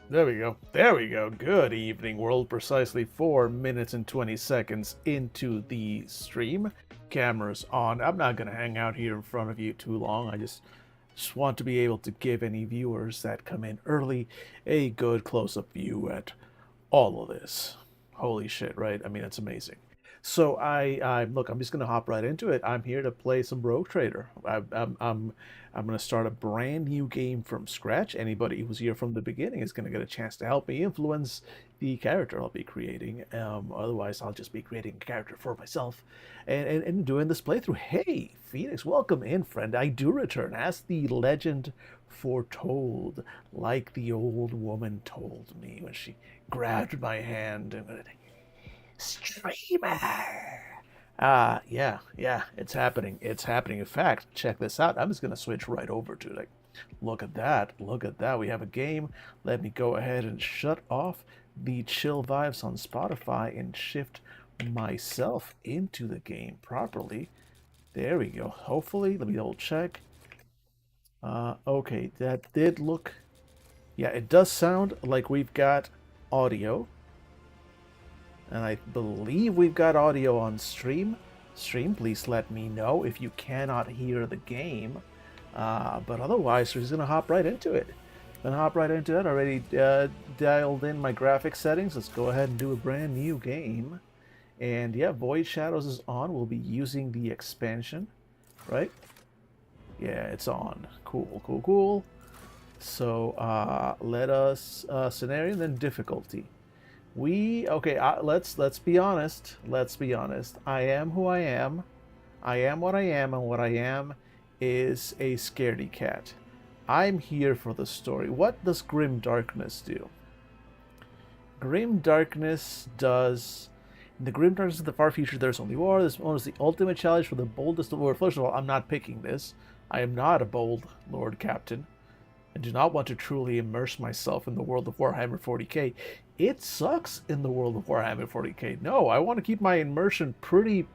There we go. There we go. Good evening, world. Precisely 4 minutes and 20 seconds into the stream. Cameras on. I'm not going to hang out here in front of you too long. I just want to be able to give any viewers that come in early a good close-up view at all of this. Holy shit, right? I mean, it's amazing. So look. I'm just gonna hop right into it. I'm here to play some Rogue Trader. I'm gonna start a brand new game from scratch. Anybody who's here from the beginning is gonna get a chance to help me influence the character I'll be creating. Otherwise, I'll just be creating a character for myself and doing this playthrough. Hey, Phoenix, welcome in, friend. I do return as the legend foretold, like the old woman told me when she grabbed my hand and went, streamer. Yeah, it's happening. It's happening. In fact, check this out. I'm just gonna switch right over to like, look at that. Look at that. We have a game. Let me go ahead and shut off the chill vibes on Spotify and shift myself into the game properly. There we go. Hopefully, let me double check. Okay, that did look. Yeah, it does sound like we've got audio. And I believe we've got audio on stream. Please let me know if you cannot hear the game. But otherwise, we're just going to hop right into it. Already dialed in my graphics settings. Let's go ahead and do a brand new game. And yeah, Void Shadows is on. We'll be using the expansion, right? Yeah, it's on. Cool. So let us scenario and then difficulty. Let's be honest. I am who I am. I am what I am, and what I am is a scaredy cat. I'm here for the story. What does Grim Darkness do? Grim Darkness does. In the Grim Darkness of the far future, there's only war. This one is the ultimate challenge for the boldest of war. First of all, I'm not picking this. I am not a bold Lord Captain. I do not want to truly immerse myself in the world of Warhammer 40k. It sucks in the world of Warhammer 40k. No, I want to keep my immersion pretty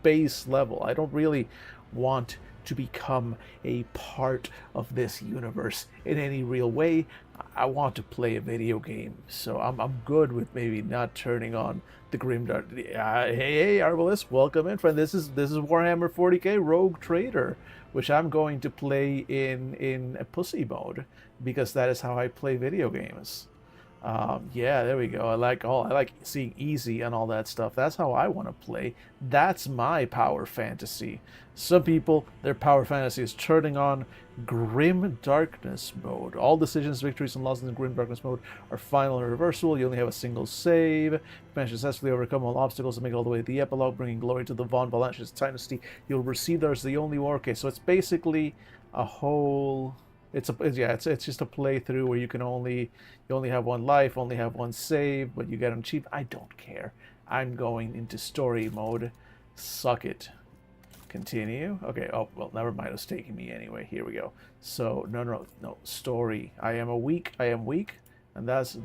base level. I don't really want to become a part of this universe in any real way. I want to play a video game, so I'm good with maybe not turning on the Grimdark. Hey, Arbalest, welcome in, friend. This is Warhammer 40k Rogue Trader, which I'm going to play in a pussy mode because that is how I play video games. Yeah, there we go. I like seeing easy and all that stuff. That's how I want to play. That's my power fantasy. Some people, their power fantasy is turning on Grim Darkness mode. All decisions, victories, and losses in Grim Darkness mode are final and reversible. You only have a single save. You manage to successfully overcome all obstacles and make it all the way to the epilogue, bringing glory to the Von Valanche's dynasty. You'll receive that as the only war. Okay, so it's basically a whole. It's just a playthrough where you only have one life, only have one save, but you get them cheap. I don't care. I'm going into story mode. Suck it. Continue. Okay. Oh well, never mind. It's taking me anyway. Here we go. So no. Story. I am weak, and that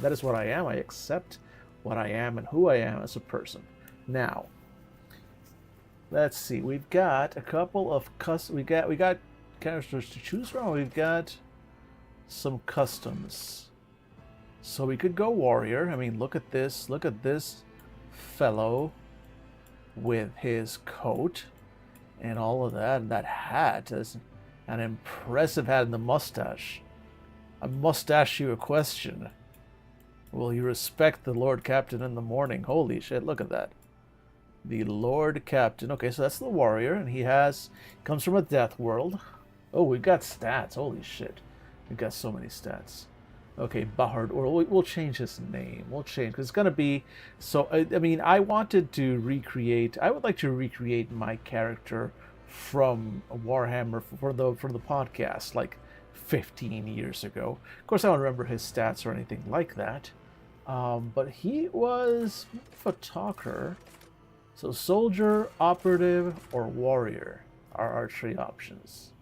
is what I am. I accept what I am and who I am as a person. Now, let's see. We've got a couple of we got characters to choose from. We've got some customs, so we could go warrior. I mean, look at this fellow with his coat and all of that, and that hat is an impressive hat, and the mustache. I must ask you a question. Will you respect the Lord Captain in the morning? Holy shit, look at that. The Lord Captain. Okay, so that's the warrior, and he comes from a death world. Oh, we've got stats. Holy shit. We've got so many stats. Okay, Bahard, or we'll change his name. We'll change, because it's going to be... So, I mean, I would like to recreate my character from Warhammer for the podcast, like 15 years ago. Of course, I don't remember his stats or anything like that. But he was a talker. So, soldier, operative, or warrior are our three options.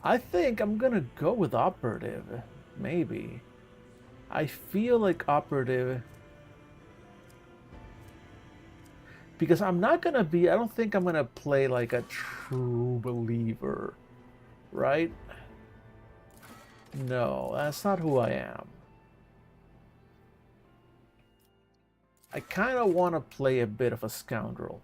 I think I'm gonna go with operative, maybe. I feel like operative because I don't think I'm gonna play like a true believer, right? No, that's not who I am. I kind of want to play a bit of a scoundrel.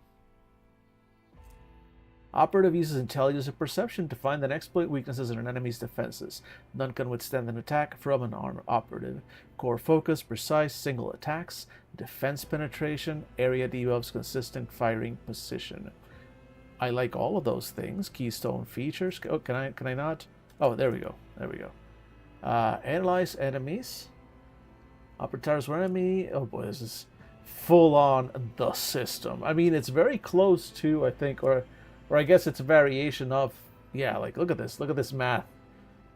Operative uses intelligence and perception to find and exploit weaknesses in an enemy's defenses. None can withstand an attack from an armed operative. Core focus, precise, single attacks, defense penetration, area debuffs, consistent firing position. I like all of those things. Keystone features. Oh, can I not? Oh, there we go. There we go. Analyze enemies. Operators were enemy. Oh boy, this is full on the system. I mean, it's very close to, I think, or I guess it's a variation of, yeah, like, look at this math.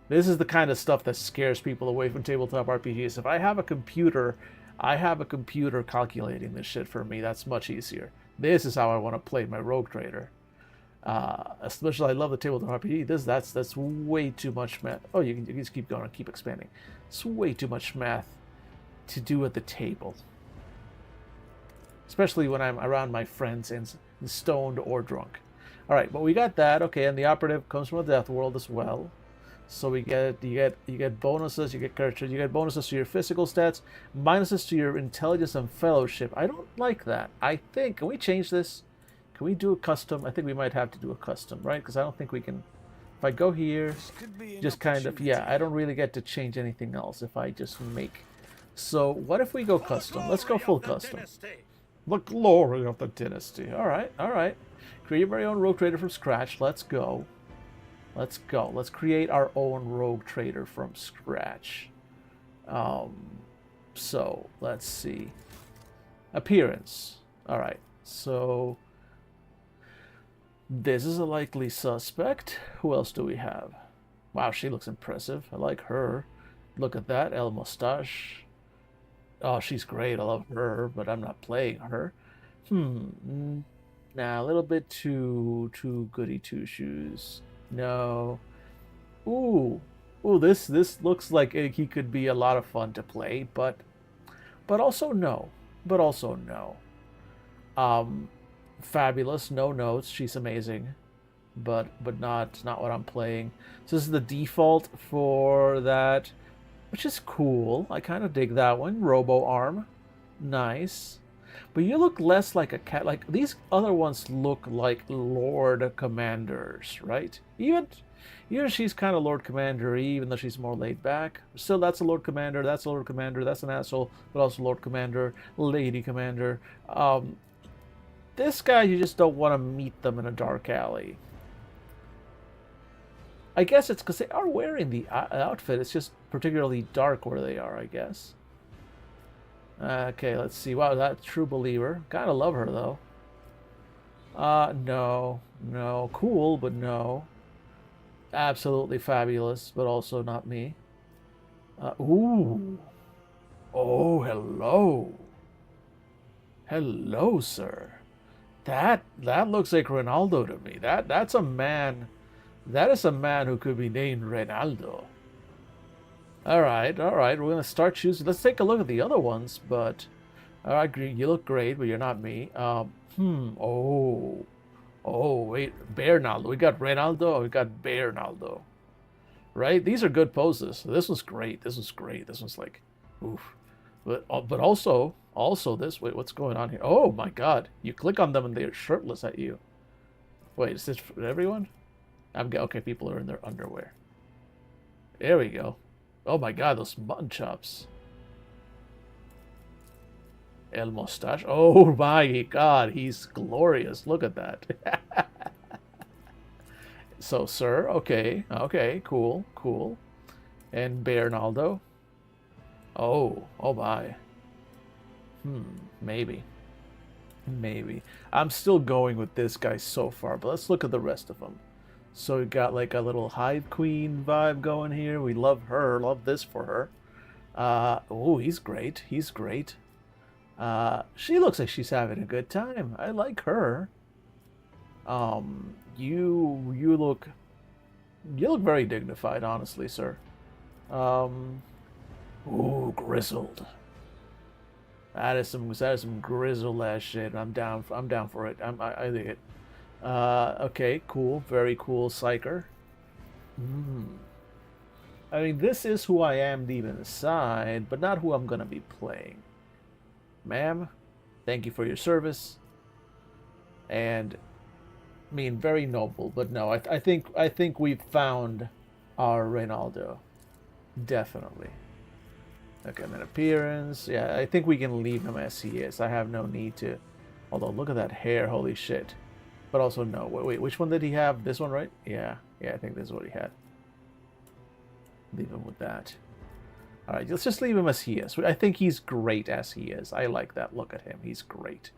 This is the kind of stuff that scares people away from tabletop RPGs. If I have a computer calculating this shit for me, that's much easier. This is how I want to play my Rogue Trader. Especially, I love the tabletop RPG. That's way too much math. Oh, you can just keep going and keep expanding. It's way too much math to do at the table. Especially when I'm around my friends and stoned or drunk. All right, but we got that. Okay, and the operative comes from the Death World as well. So you get bonuses, you get characters, you get bonuses to your physical stats, minuses to your intelligence and fellowship. I don't like that. I think, can we change this? Can we do a custom? I think we might have to do a custom, right? Because I don't think we can. If I go here, just kind of, yeah, I don't really get to change anything else if I just make. So what if we go custom? Let's go full custom. The glory of the dynasty. All right, all right. Create your very own Rogue Trader from scratch. Let's go. Let's go. Let's create our own Rogue Trader from scratch. So let's see. Appearance. All right. So this is a likely suspect. Who else do we have? Wow, she looks impressive. I like her. Look at that, El Mustache. Oh, she's great. I love her, but I'm not playing her. Nah, a little bit too goody two shoes. No. Ooh, this looks like he could be a lot of fun to play, but also no. But also no. Fabulous, no notes. She's amazing, but not what I'm playing. So this is the default for that, which is cool. I kind of dig that one. Robo Arm, nice. But you look less like a cat. Like these other ones look like Lord Commanders, right? Even she's kind of Lord Commander, even though she's more laid back. Still, that's a Lord Commander. That's a Lord Commander. That's an asshole, but also Lord Commander, Lady Commander. This guy, you just don't want to meet them in a dark alley. I guess it's because they are wearing the outfit. It's just particularly dark where they are, I guess. Okay, let's see. Wow, that True Believer. Kind of love her, though. No. Cool, but no. Absolutely fabulous, but also not me. Ooh. Oh, hello. Hello, sir. That looks like Ronaldo to me. That's a man. That is a man who could be named Ronaldo. All right. We're gonna start choosing. Let's take a look at the other ones. But I agree. You look great, but you're not me. Oh, wait. Bernaldo. We got Ronaldo. We got Bernaldo. Right. These are good poses. This was great. This was like, oof. But also this. Wait, what's going on here? Oh my God! You click on them and they're shirtless at you. Wait, is this for everyone? Okay. People are in their underwear. There we go. Oh my God, those mutton chops. El Mustache. Oh my God, he's glorious. Look at that. So, sir, okay, cool. And Bernaldo. Oh my. Maybe. I'm still going with this guy so far, but let's look at the rest of them. So we got like a little Hive Queen vibe going here. We love her. Love this for her. Oh, he's great. She looks like she's having a good time. I like her. You look very dignified, honestly, sir. Ooh, grizzled. That is some grizzled ass shit. I'm down for it. I dig it. Okay, cool. Very cool, Psyker. I mean, this is who I am deep inside, but not who I'm gonna be playing. Ma'am, thank you for your service. And I mean, very noble, but no, I think we've found our Reynaldo. Definitely. Okay, and then appearance. Yeah, I think we can leave him as he is. I have no need to. Although, look at that hair. Holy shit. But also, no. Wait, which one did he have? This one, right? Yeah. Yeah, I think this is what he had. Leave him with that. Alright, let's just leave him as he is. I think he's great as he is. I like that look at him. He's great.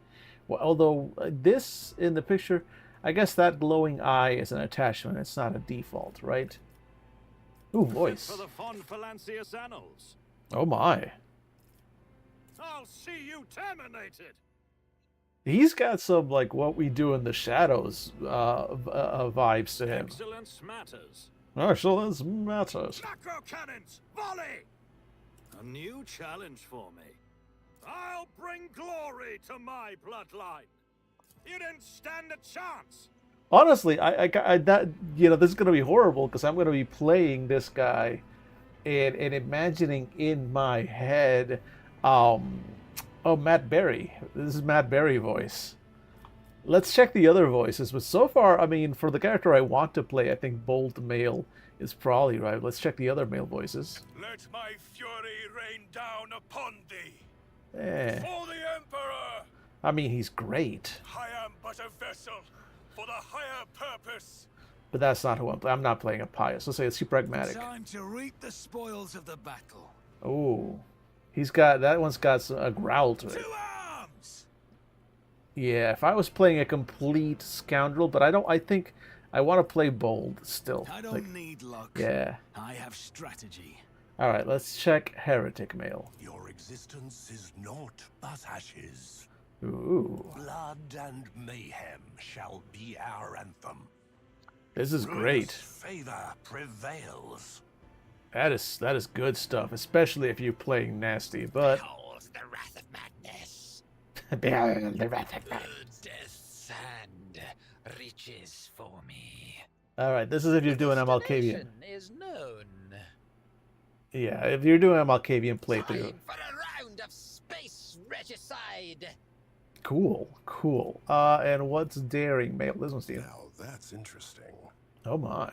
Well, although, this, in the picture, I guess that glowing eye is an attachment. It's not a default, right? Ooh, voice. For the fond Phalanxius annals. Oh my. I'll see you terminated. He's got some, like, what we do in the shadows vibes to him. Excellence matters. Excellence matters. Macro cannons, volley! A new challenge for me. I'll bring glory to my bloodline. You didn't stand a chance. Honestly, I that, you know, this is gonna be horrible because I'm gonna be playing this guy and imagining in my head, oh, Matt Berry. This is Matt Berry voice. Let's check the other voices, but so far, I mean, for the character I want to play, I think bold male is probably right. Let's check the other male voices. Let my fury rain down upon thee. For the Emperor. I mean, he's great. I am but a vessel for the higher purpose. But that's not who I'm playing. I'm not playing a pious. Let's say it's pragmatic. Time to reap the spoils of the battle. Oh, he's got, that one's got a growl to it. To arms! Yeah, if I was playing a complete scoundrel, but I think I want to play bold still. I don't need luck. Yeah. I have strategy. All right, let's check heretic male. Your existence is naught but ashes. Ooh, Blood and mayhem shall be our anthem. this is great. Favor prevails. That is good stuff, especially if you're playing nasty. But Behold the wrath of madness. behold the wrath of madness. Death and riches for me. All right, this is if you're doing a Malkavian. Destination is known. Yeah, if you're doing a Malkavian playthrough. Time for a round of space regicide. Cool, cool. And what's daring male? This one's Steve. Now that's interesting. Oh my.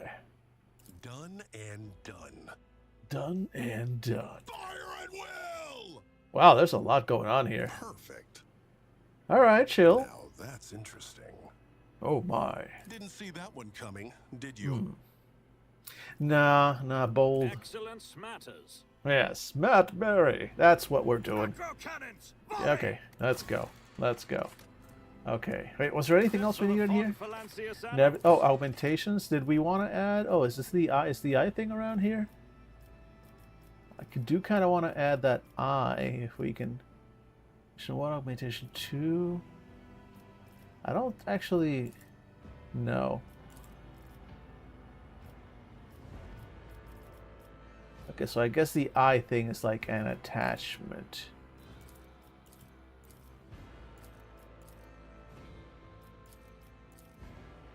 Done and done. Done and done. Fire at will! Wow, there's a lot going on here. Perfect. All right, chill. Now that's interesting. Oh my. Didn't see that one coming, did you? Nah, bold. Excellence matters. Yes, Matt Berry. That's what we're doing. Macro cannons, Yeah, okay, let's go. Let's go. Okay. Wait, was there anything else we needed here? Never. Oh, augmentations. Did we want to add? Oh, is this the eye? Is the eye thing around here? I do kind of want to add that eye if we can. Augmentation 1, augmentation 2. I don't actually know. Okay, so I guess the eye thing is like an attachment.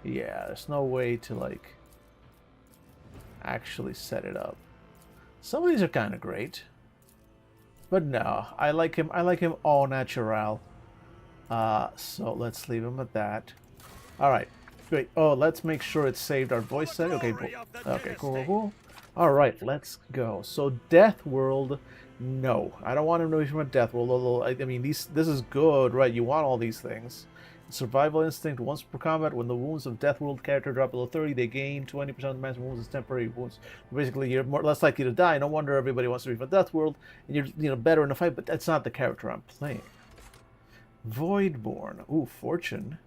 Yeah, there's no way to like actually set it up. Some of these are kind of great, but no, I like him au natural. So let's leave him at that. All right, great. Oh, let's make sure it's saved our voice setting. Okay, cool. Okay, cool. All right, let's go. So Death World, no, I don't want him to be from a Death World. Although I mean, this is good, right? You want all these things. Survival instinct once per combat. When the wounds of Death World character drop below 30, they gain 20% of the maximum wounds as temporary wounds. Basically, you're less likely to die. No wonder everybody wants to be from Death World, and you're better in a fight. But that's not the character I'm playing. Voidborn. Ooh, Fortune.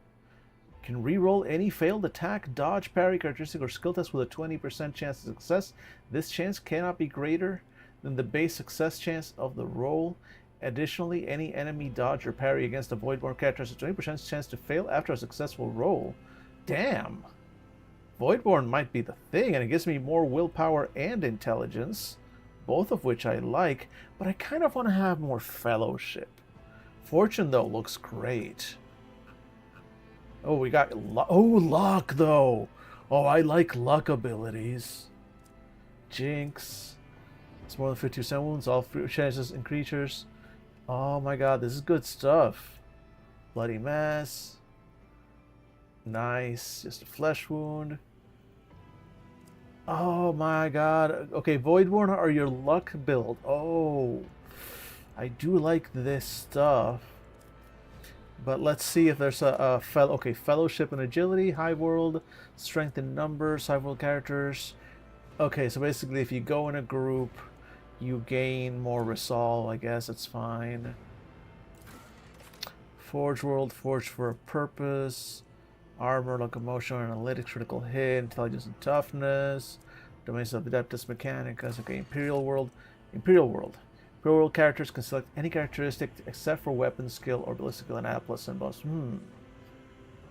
Can reroll any failed attack, dodge, parry, characteristic, or skill test with a 20% chance of success. This chance cannot be greater than the base success chance of the roll. Additionally, any enemy dodge or parry against a Voidborn character has a 20% chance to fail after a successful roll. Damn! Voidborn might be the thing, and it gives me more willpower and intelligence, both of which I like, but I kind of want to have more fellowship. Fortune, though, looks great. Oh, we got luck, though! Oh, I like luck abilities. Jinx. It's more than 50% wounds, all chances and creatures. Oh my god, this is good stuff. Bloody Mess. Nice. Just a flesh wound. Oh my god. Okay, Voidborn are your luck build. Oh. I do like this stuff. But let's see if there's a Fellowship and Agility, High World, Strength in Numbers, High World characters. Okay, so basically if you go in a group, you gain more resolve, I guess it's fine. Forge World, Forged for a Purpose. Armor, Locomotion, Analytics, Critical Hit, Intelligence and Toughness. Domains of Adeptus Mechanicus. Okay, Imperial World. Imperial World characters can select any characteristic except for weapon skill or ballistic skill and add plus and bonus.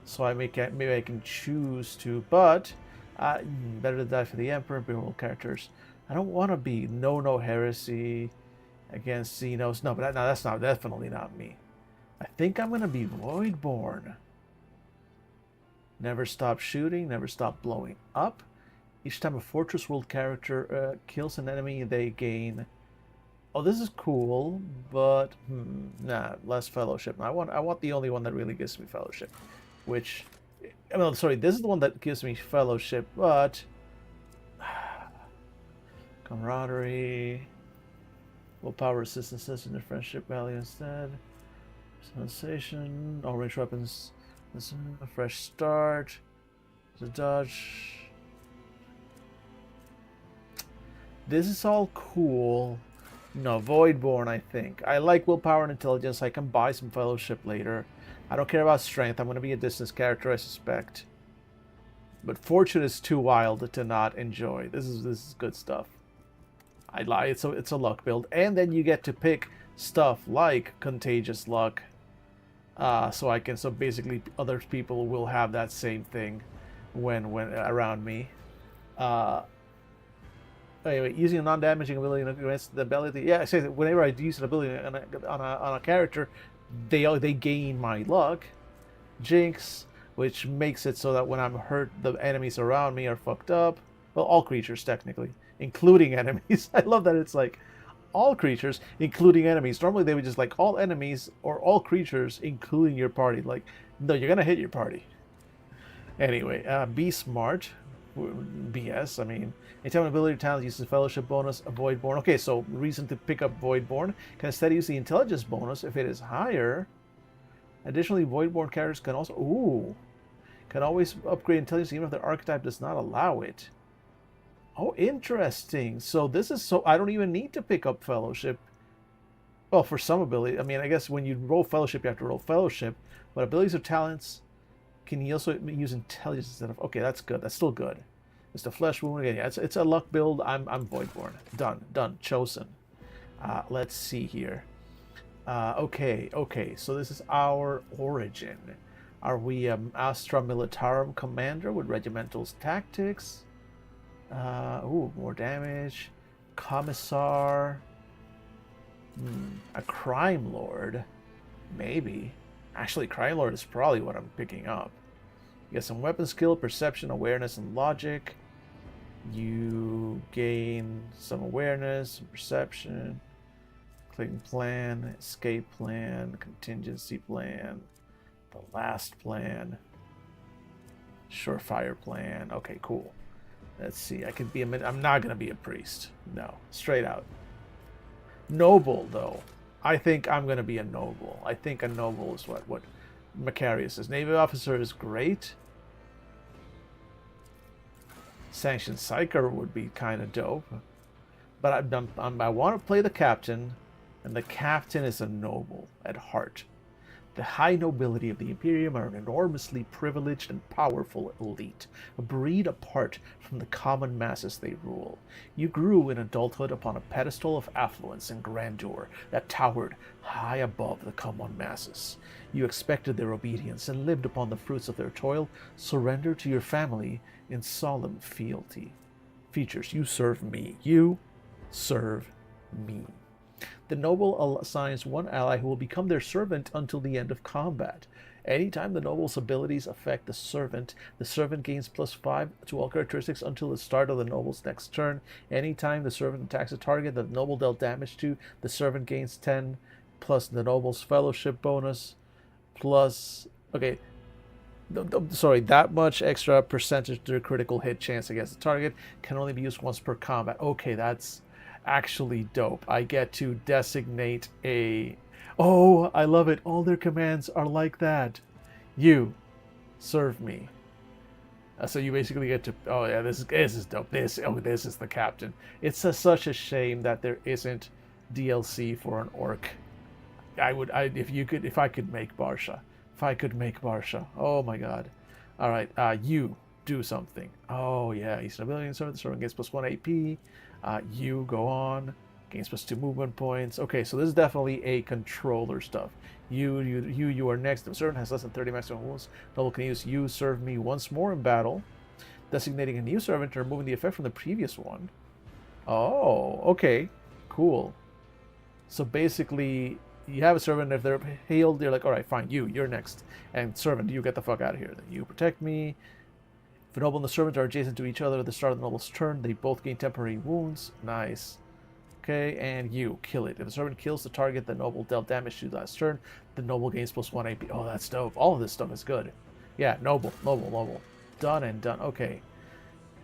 So maybe I can choose to, but better to die for the Emperor. Imperial World characters. I don't want to be no heresy against Xenos. No, but that's definitely not me. I think I'm gonna be Voidborn. Never stop shooting, never stop blowing up. Each time a Fortress World character kills an enemy, they gain. Oh, this is cool, but nah, less Fellowship. I want the only one that really gives me Fellowship, which, I mean, sorry, this is the one that gives me Fellowship, but camaraderie, willpower, resistance, and friendship value instead. Sensation, all range weapons. This a fresh start. The dodge. This is all cool. No, Voidborn, I think. I like willpower and intelligence. I can buy some Fellowship later. I don't care about strength. I'm going to be a distance character, I suspect. But fortune is too wild to not enjoy. This is good stuff. I lie. It's a luck build, and then you get to pick stuff like contagious luck. So basically other people will have that same thing when around me. Anyway, using a non-damaging ability against the ability. Yeah, I say that whenever I use an ability on a character, they gain my luck. Jinx, which makes it so that when I'm hurt, the enemies around me are fucked up. Well, all creatures technically, including enemies. I love that it's like all creatures, including enemies. Normally they would just like all enemies or all creatures, including your party. Like, no, you're gonna hit your party. Anyway, be smart. BS. I mean, anytime an ability or talent uses Fellowship bonus, a Voidborn. Okay, so reason to pick up Voidborn. Can instead use the Intelligence bonus if it is higher. Additionally, Voidborn characters can also can always upgrade intelligence even if their archetype does not allow it. Oh, interesting. So this is I don't even need to pick up Fellowship. Well, for some ability, I mean, I guess when you roll Fellowship, you have to roll Fellowship. But abilities or talents. Can you also use intelligence instead of? Okay, that's good. That's still good. It's the flesh wound again. Yeah, it's a luck build. I'm Voidborn. Done. Chosen. Let's see here. Okay. So this is our origin. Are we Astra Militarum commander with regimental's tactics? More damage. Commissar. A crime lord. Maybe. Actually, Crime Lord is probably what I'm picking up. You get some weapon skill, perception, awareness, and logic. You gain some awareness, some perception, clicking plan, escape plan, contingency plan, the last plan, surefire plan. Okay, cool. Let's see. I could be I'm not gonna be a priest. No, straight out. Noble though. I think I'm going to be a noble. I think a noble is what Macarius is. Navy officer is great. Sanctioned Psyker would be kind of dope. But I want to play the captain, and the captain is a noble at heart. The high nobility of the Imperium are an enormously privileged and powerful elite, a breed apart from the common masses they rule. You grew in adulthood upon a pedestal of affluence and grandeur that towered high above the common masses. You expected their obedience and lived upon the fruits of their toil, surrendered to your family in solemn fealty. Features: you serve me. You serve me. The noble assigns one ally who will become their servant until the end of combat. Anytime the noble's abilities affect the servant gains +5 to all characteristics until the start of the noble's next turn. Anytime the servant attacks a target that the noble dealt damage to, the servant gains 10 plus the noble's fellowship bonus plus... Okay, sorry, that much extra percentage to the critical hit chance against the target can only be used once per combat. Okay, that's actually dope. I get to designate a... Oh, I love it. All their commands are like that. You, serve me. So you basically get to... Oh yeah, this is dope. This is the captain. It's such a shame that there isn't DLC for an orc. If I could make Barsha. If I could make Barsha. Oh my god. All right, you do something. Oh yeah, he's an ability and servant. The servant gets +1 AP. You go on. Gains +2 movement points. Okay, so this is definitely a controller stuff. You are next. The servant has less than 30 maximum wounds. Noble can use you serve me once more in battle, designating a new servant and removing the effect from the previous one. Oh, okay, cool. So basically, you have a servant. If they're healed, they're like, all right, fine, you're next. And servant, you get the fuck out of here. Then you protect me. If the noble and the servant are adjacent to each other at the start of the noble's turn, they both gain temporary wounds. Nice. Okay, and you kill it. If the servant kills the target, the noble dealt damage to last turn. The noble gains +1 AP. Oh, that's dope. All of this stuff is good. Yeah, noble. Done and done. Okay.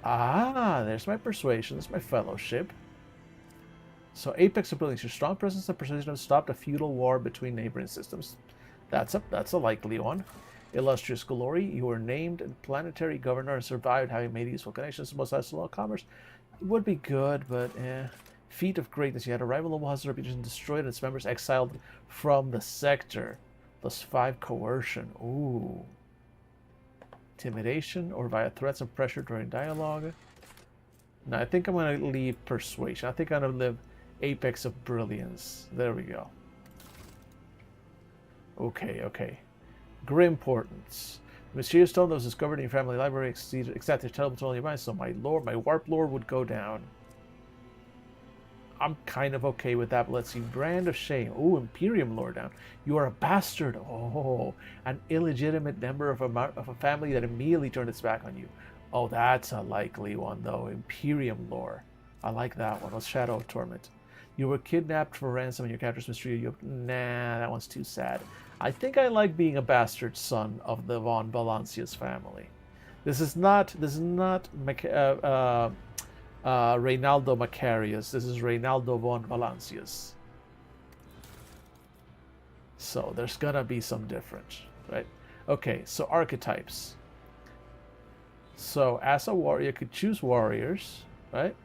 Ah, there's my persuasion. There's my fellowship. So apex abilities. Your strong presence and precision have stopped a feudal war between neighboring systems. That's a likely one. Illustrious glory. You were named planetary governor and survived, having made useful connections to most sides of commerce. It would be good, but eh. Feat of greatness. You had a rival noble has reputation destroyed and its members exiled from the sector. +5 coercion. Ooh. Intimidation or via threats and pressure during dialogue. No, I think I'm going to leave persuasion. I think I'm going to live apex of brilliance. There we go. Okay. Grim portents. The mysterious stone that was discovered in your family library exacted terrible to all your minds, so my warp lore would go down. I'm kind of okay with that, but let's see. Brand of Shame. Ooh, Imperium lore down. You are a bastard. Oh, an illegitimate member of a family that immediately turned its back on you. Oh, that's a likely one, though. Imperium lore. I like that one. Let's Shadow of Torment. You were kidnapped for ransom and your captors mistreated you. Nah, that one's too sad. I think I like being a bastard son of the von Valancius family. This is not Reynaldo Macarius. This is Reynaldo von Valancius. So there's gonna be some difference, right? Okay, so archetypes. So as a warrior, you could choose warriors, right?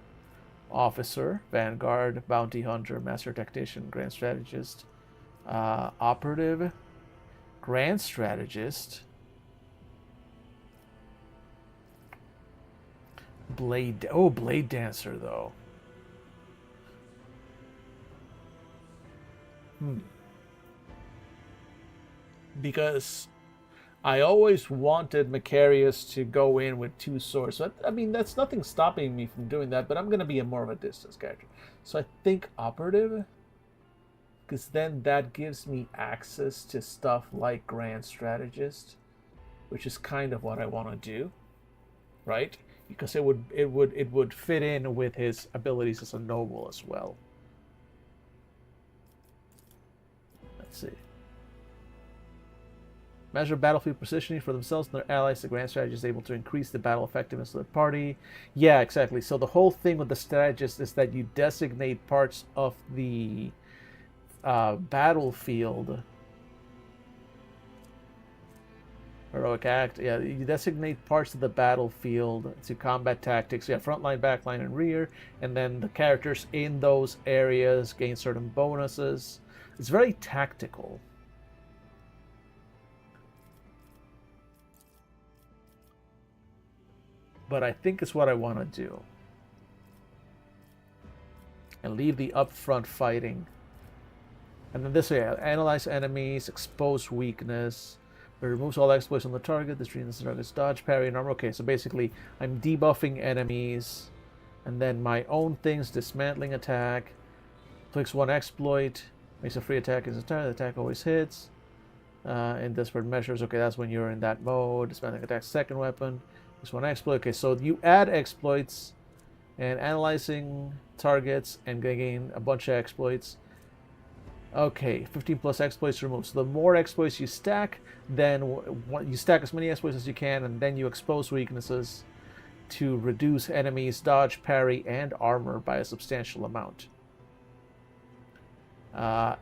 Officer, Vanguard, Bounty Hunter, Master Tactician, Grand Strategist, Operative, Grand Strategist, Blade Dancer, though. Because I always wanted Macarius to go in with 2 swords. So I mean, that's nothing stopping me from doing that, but I'm going to be more of a distance character. So I think Operative, because then that gives me access to stuff like Grand Strategist, which is kind of what I want to do, right? Because it would fit in with his abilities as a noble as well. Let's see. Measure battlefield positioning for themselves and their allies. The Grand Strategist is able to increase the battle effectiveness of the party. Yeah, exactly. So the whole thing with the Strategist is that you designate parts of the battlefield. Heroic act. Yeah, you designate parts of the battlefield to combat tactics. Yeah, front line, back line, and rear. And then the characters in those areas gain certain bonuses. It's very tactical. But I think it's what I want to do. And leave the upfront fighting. And then this way, analyze enemies, expose weakness. It removes all exploits on the target. This reads the target's dodge, parry, and armor. Okay, so basically, I'm debuffing enemies. And then my own things, dismantling attack, Inflicts 1 exploit. Makes a free attack as a turn. The attack always hits. In desperate measures. Okay, that's when you're in that mode. Dismantling attack, second weapon. This 1 exploit. Okay, so you add exploits and analyzing targets and gain a bunch of exploits. Okay, 15 plus exploits removed. So the more exploits you stack, then you stack as many exploits as you can, and then you expose weaknesses to reduce enemies' dodge, parry, and armor by a substantial amount.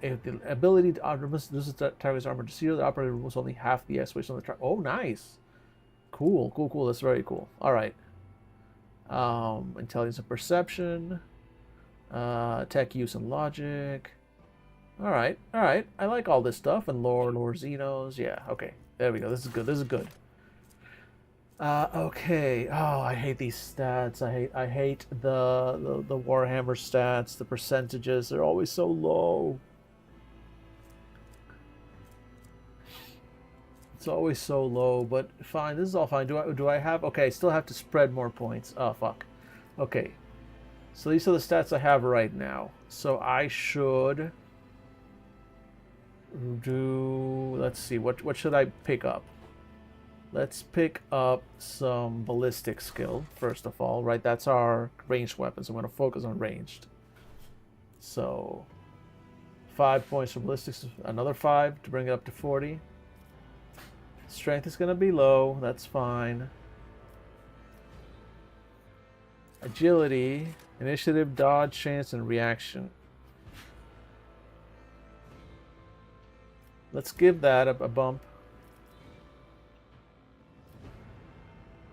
If the ability to reduces the target's armor to 0, the operator removes only half the exploits on the target. Oh, nice. Cool, cool, cool. That's very cool. All right. Intelligence and perception. Tech use and logic. All right, all right. I like all this stuff. And lore Xenos. Yeah, okay. There we go. This is good. This is good. Okay. Oh, I hate these stats. I hate the Warhammer stats. The percentages, they're always so low. It's always so low, but fine. This is all fine. Do I have? Okay, I still have to spread more points. Oh fuck. Okay. So these are the stats I have right now. So I should do. Let's see. What should I pick up? Let's pick up some ballistic skill, first of all, right? That's our ranged weapons. I'm going to focus on ranged. So, 5 points for ballistics, another 5 to bring it up to 40. Strength is going to be low, that's fine. Agility, initiative, dodge, chance, and reaction. Let's give that a bump.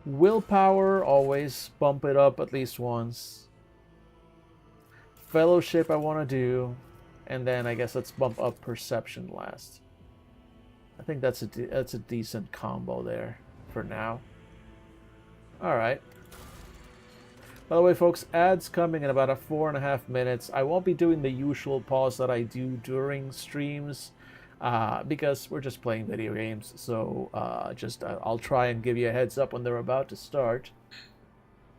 Willpower, always bump it up at least once. Fellowship I want to do. And then I guess let's bump up perception last. I think that's a decent combo there for now. Alright. By the way, folks, ads coming in about 4.5 minutes. I won't be doing the usual pause that I do during streams. Because we're just playing video games, so I'll try and give you a heads up when they're about to start.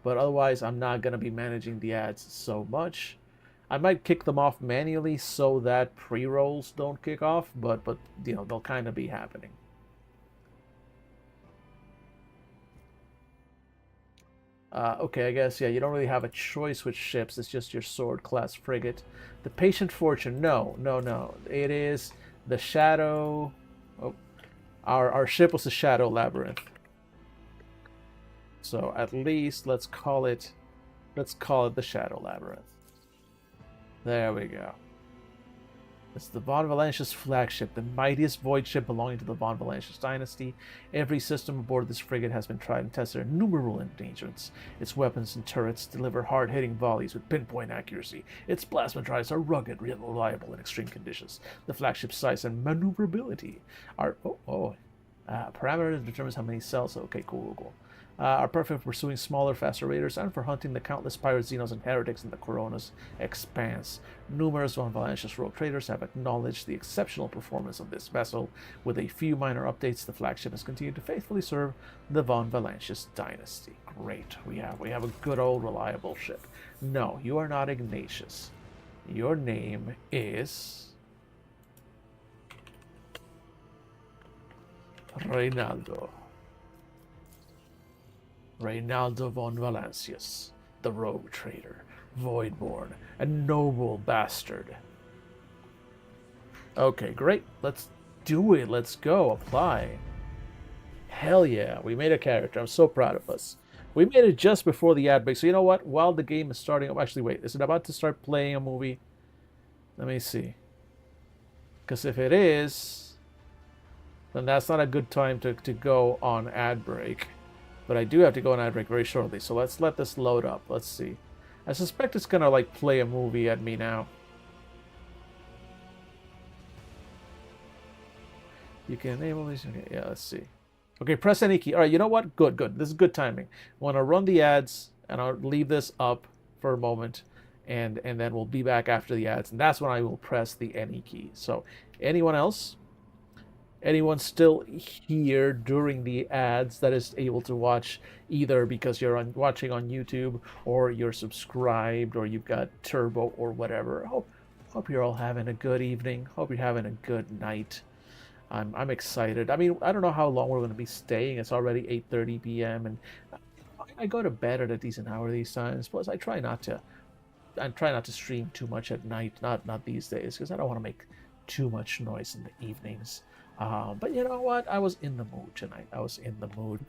But otherwise, I'm not going to be managing the ads so much. I might kick them off manually so that pre-rolls don't kick off, but you know, they'll kind of be happening. Okay, I guess, yeah, you don't really have a choice with ships. It's just your sword class frigate. The Patient Fortune, no. It is the Shadow. Oh, our ship was the Shadow Labyrinth. So at least let's call it the Shadow Labyrinth. There we go. It's the Von Valancius flagship, the mightiest void ship belonging to the Von Valancius dynasty. Every system aboard this frigate has been tried and tested. There are innumerable engagements. Its weapons and turrets deliver hard-hitting volleys with pinpoint accuracy. Its plasma drives are rugged, reliable in extreme conditions. The flagship's size and maneuverability are parameter determines how many cells. Okay, cool. Are perfect for pursuing smaller, faster raiders and for hunting the countless pirates, xenos, and heretics in the Corona's expanse. Numerous Von Valancius rogue traders have acknowledged the exceptional performance of this vessel. With a few minor updates, the flagship has continued to faithfully serve the Von Valancius dynasty. Great. We have a good old reliable ship. No, you are not Ignatius. Your name is Reynaldo von Valancius, the rogue trader, voidborn, a noble bastard. Okay, great. Let's do it. Let's go. Apply. Hell yeah. We made a character. I'm so proud of us. We made it just before the ad break. So you know what? While the game is starting up... Actually, wait. Is it about to start playing a movie? Let me see. Because if it is, then that's not a good time to go on ad break. But I do have to go on ad break very shortly, so let's let this load up. Let's see. I suspect it's gonna like play a movie at me now. You can enable these. Okay, yeah, let's see. Okay, press any key. All right, you know what? Good. This is good timing. I want to run the ads, and I'll leave this up for a moment, and then we'll be back after the ads, and that's when I will press the any key. So, anyone else? Anyone still here during the ads that is able to watch either because you're watching on YouTube or you're subscribed or you've got Turbo or whatever. Oh, Hope you're all having a good evening. Hope you're having a good night. I'm excited. I mean, I don't know how long we're going to be staying. It's already 8:30 p.m. and I go to bed at a decent hour these times. Plus, I try not to stream too much at night. Not these days because I don't want to make too much noise in the evenings. But you know what? I was in the mood tonight. I was in the mood.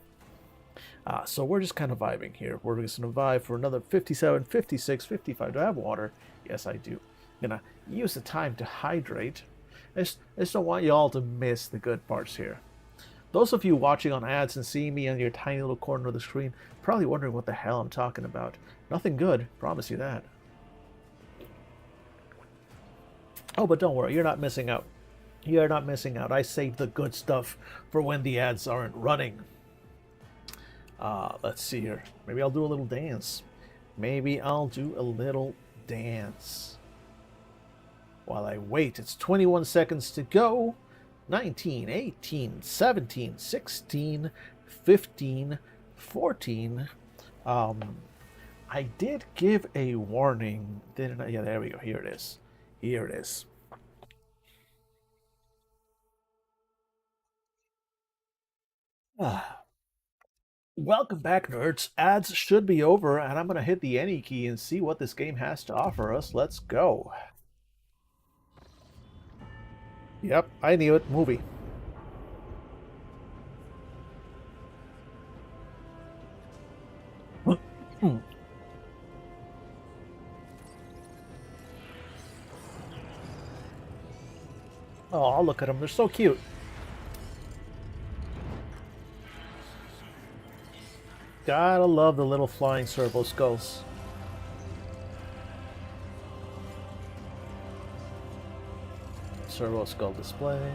So we're just kind of vibing here. We're just going to vibe for another 57, 56, 55. Do I have water? Yes, I do. I'm going to use the time to hydrate. I just don't want you all to miss the good parts here. Those of you watching on ads and seeing me on your tiny little corner of the screen, probably wondering what the hell I'm talking about. Nothing good, promise you that. Oh, but don't worry, you're not missing out. You're not missing out. I saved the good stuff for when the ads aren't running. Let's see here. Maybe I'll do a little dance. Maybe I'll do a little dance. While I wait, it's 21 seconds to go. 19, 18, 17, 16, 15, 14. I did give a warning, didn't I? Yeah, there we go. Here it is. Here it is. Welcome back, nerds. Ads should be over, and I'm going to hit the any key and see what this game has to offer us. Let's go. Yep, I knew it. Movie. Oh, look at them. They're so cute. Gotta love the little flying servo skulls. Servo skull display.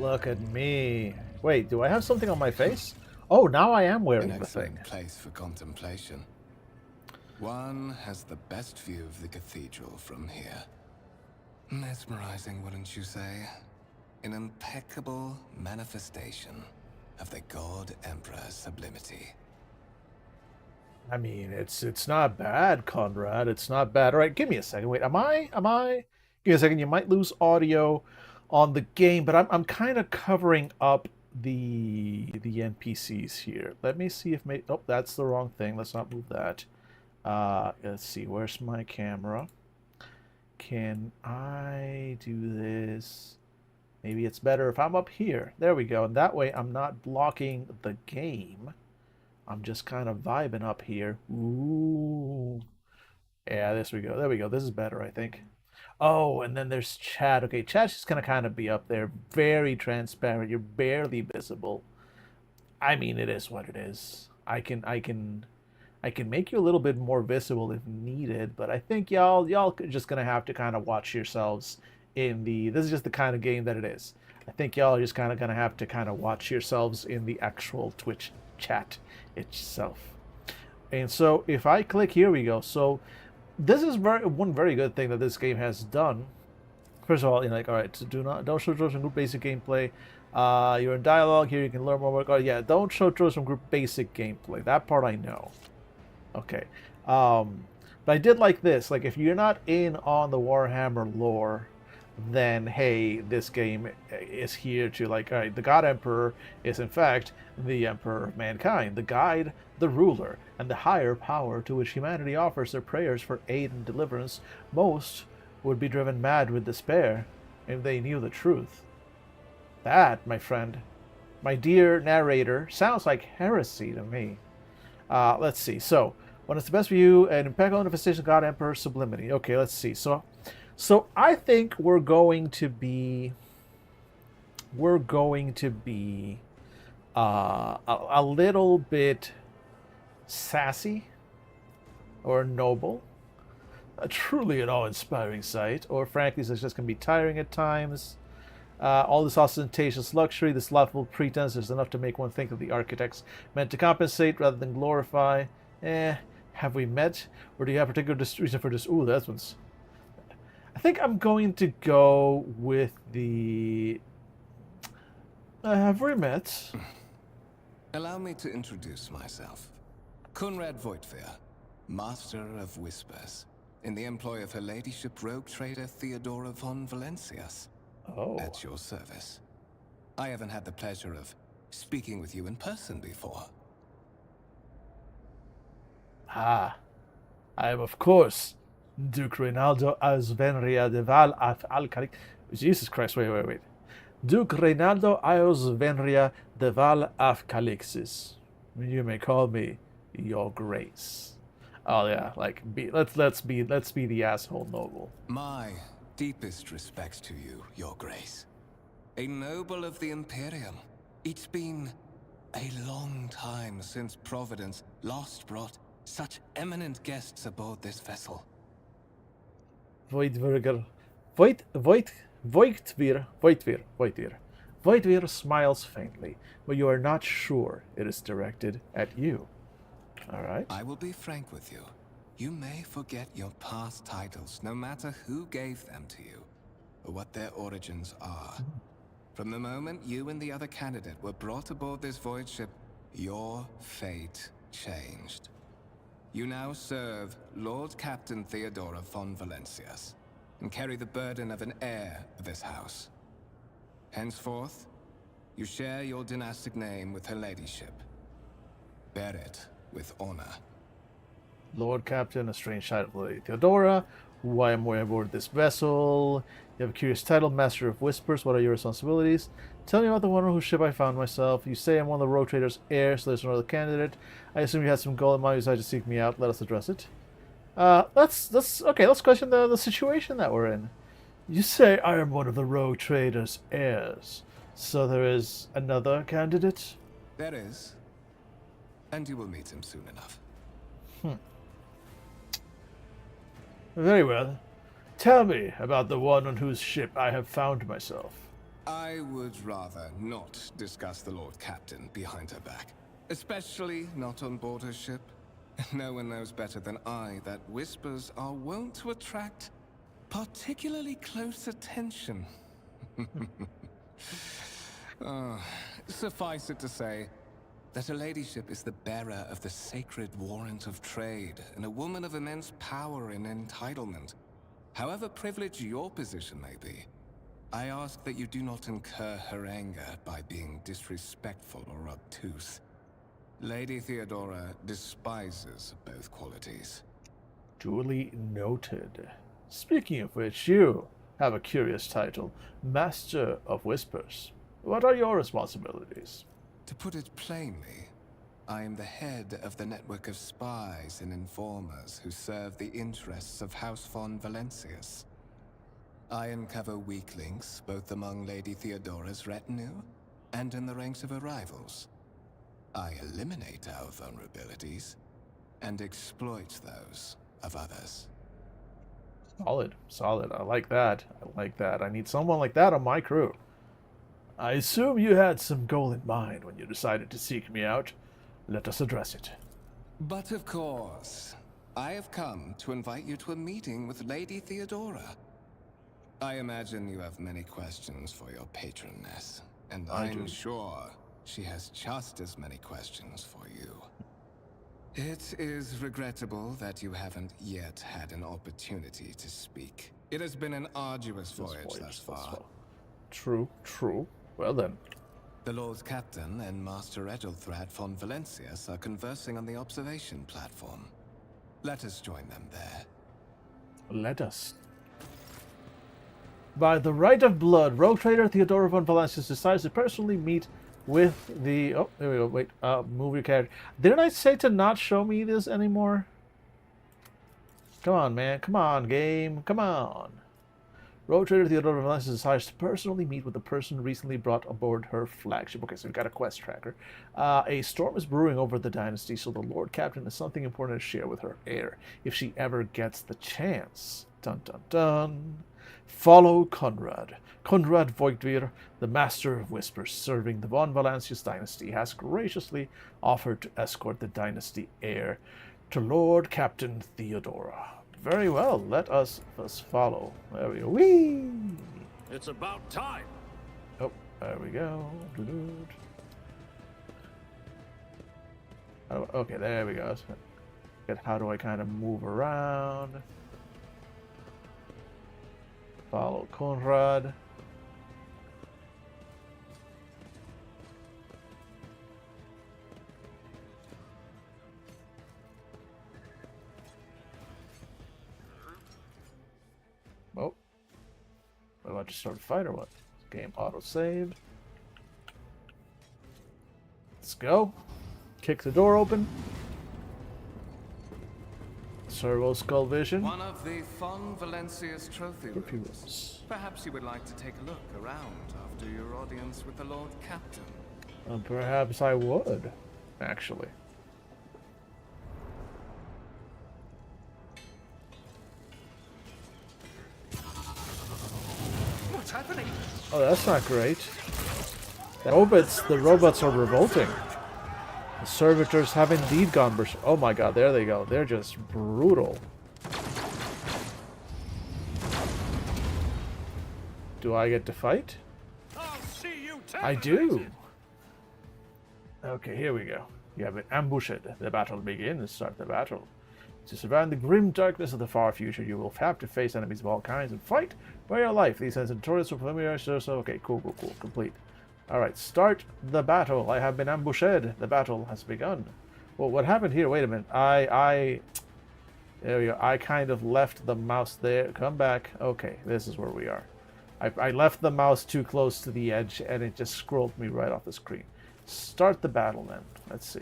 Look at me. Wait, do I have something on my face? Oh, now I am wearing An the thing. excellent place for contemplation. One has the best view of the cathedral from here. Mesmerizing, wouldn't you say? An impeccable manifestation of the God Emperor's sublimity. I mean, it's not bad, Conrad. It's not bad. All right, give me a second. Wait, am I? Give me a second. You might lose audio on the game, but I'm kind of covering up the NPCs here. Let me see if oh, that's the wrong thing. Let's not move that. Let's see. Where's my camera? Can I do this? Maybe it's better if I'm up here. There we go. And that way I'm not blocking the game. I'm just kind of vibing up here. Ooh. Yeah, there we go. There we go. This is better, I think. Oh, and then there's chat. Okay, chat's just gonna kind of be up there. Very transparent. You're barely visible. I mean, it is what it is. I can make you a little bit more visible if needed, but I think y'all just gonna have to kind of watch yourselves in the. This is just the kind of game that it is. I think y'all are just kind of gonna have to kind of watch yourselves in the actual Twitch chat itself. And so if I click, here we go. So this is one very good thing that this game has done. First of all, you're like, all right, so don't show drills from group basic gameplay. You're in dialogue here. You can learn more work. Oh yeah, don't show drills from group basic gameplay. That part I know. Okay, but I did like this. Like, if you're not in on the Warhammer lore, then hey, this game is here to, like, all right, the God Emperor is in fact the Emperor of mankind, the guide, the ruler, and the higher power to which humanity offers their prayers for aid and deliverance. Most would be driven mad with despair if they knew the truth. That, my friend, my dear narrator, sounds like heresy to me. Let's see. So, when it's the best view, an impeccable manifestation of God Emperor sublimity. Okay, let's see. So I think we're going to be a little bit sassy or noble. Truly an awe-inspiring sight, or frankly, it's just going to be tiring at times. All this ostentatious luxury, this laughable pretense, is enough to make one think of the architects meant to compensate rather than glorify. Have we met? Or do you have a particular reason for this? Ooh, that one's... I think I'm going to go with the... have we met? Allow me to introduce myself. Conrad Voigtvir, Master of Whispers, in the employ of Her Ladyship Rogue Trader Theodora von Valencias. Oh. At your service. I haven't had the pleasure of speaking with you in person before. Ah, I am, of course, Duke Reynaldo Ausvenria de Val Alcalix. Jesus Christ, wait. Duke Reynaldo Ausvenria de Val Calixis. You may call me Your Grace. Oh yeah, like let's be the asshole noble. My deepest respects to you, Your Grace. A noble of the Imperium. It's been a long time since Providence last brought such eminent guests aboard this vessel. Voigtvir smiles faintly, but you are not sure it is directed at you. All right. I will be frank with you. You may forget your past titles, no matter who gave them to you, or what their origins are. From the moment you and the other candidate were brought aboard this void ship, your fate changed. You now serve Lord Captain Theodora von Valencias, and carry the burden of an heir of this house. Henceforth, you share your dynastic name with Her Ladyship. Bear it with honor. Lord Captain, a strange title, Lady Theodora. Why am I aboard this vessel? You have a curious title, Master of Whispers. What are your responsibilities? Tell me about the one on whose ship I found myself. You say I'm one of the Rogue Trader's heirs, so there's another candidate. I assume you had some gold in mind, you decided to seek me out. Let us address it. Let's question the situation that we're in. You say I am one of the Rogue Trader's heirs, so there is another candidate? There is. And you will meet him soon enough. Very well. Tell me about the one on whose ship I have found myself. I would rather not discuss the Lord Captain behind her back. Especially not on board her ship. No one knows better than I that whispers are wont to attract particularly close attention. Suffice it to say that Her Ladyship is the bearer of the sacred warrant of trade, and a woman of immense power and entitlement. However privileged your position may be, I ask that you do not incur her anger by being disrespectful or obtuse. Lady Theodora despises both qualities. Duly noted. Speaking of which, you have a curious title, Master of Whispers. What are your responsibilities? To put it plainly, I am the head of the network of spies and informers who serve the interests of House von Valencias. I uncover weak links both among Lady Theodora's retinue and in the ranks of her rivals. I eliminate our vulnerabilities and exploit those of others. Solid. I like that. I need someone like that on my crew. I assume you had some goal in mind when you decided to seek me out. Let us address it. But of course, I have come to invite you to a meeting with Lady Theodora. I imagine you have many questions for your patroness, and I'm sure she has just as many questions for you. It is regrettable that you haven't yet had an opportunity to speak. It has been an arduous voyage thus far. True. Well then. The Lord Captain and Master Edelthrad von Valencias are conversing on the observation platform. Let us join them there. Let us. By the right of blood, Rogue Trader Theodora von Valencias decides to personally meet with the... Oh, there we go. Wait, move your character. Didn't I say to not show me this anymore? Come on, man. Come on, game. Come on. Rogue Trader Theodora von Valencias decides to personally meet with the person recently brought aboard her flagship. Okay, so we've got a quest tracker. A storm is brewing over the dynasty, so the Lord Captain has something important to share with her heir, if she ever gets the chance. Dun dun dun. Follow Conrad. Conrad Voigtvir, the Master of Whispers, serving the von Valencias dynasty, has graciously offered to escort the dynasty heir to Lord Captain Theodora. Very well, let us follow. There we go. Whee! It's about time. Oh, there we go. Okay, there we go. How do I kind of move around? Follow Konrad. Oh. Am I about to start a fight or what? Game auto saved. Let's go. Kick the door open. Servo Skull Vision. One of the Fon Valencia's trophy Trophy rooms. rooms. Perhaps you would like to take a look around after your audience with the Lord Captain. Perhaps I would, actually. What's happening? Oh, that's not great. The robots are revolting. The servitors have indeed gone berserk. Oh my god, there they go. They're just brutal. Do I get to fight? I'll see you I do. terminated. Okay, here we go. You have been ambushed. The battle begins. Start the battle. To survive the grim darkness of the far future, you will have to face enemies of all kinds and fight for your life. These are notorious for familiar. So okay, cool. Complete. All right, start the battle. I have been ambushed. The battle has begun. Well, what happened here? Wait a minute. There we go. I kind of left the mouse there. Come back. Okay, this is where we are. I left the mouse too close to the edge, and it just scrolled me right off the screen. Start the battle then. Let's see.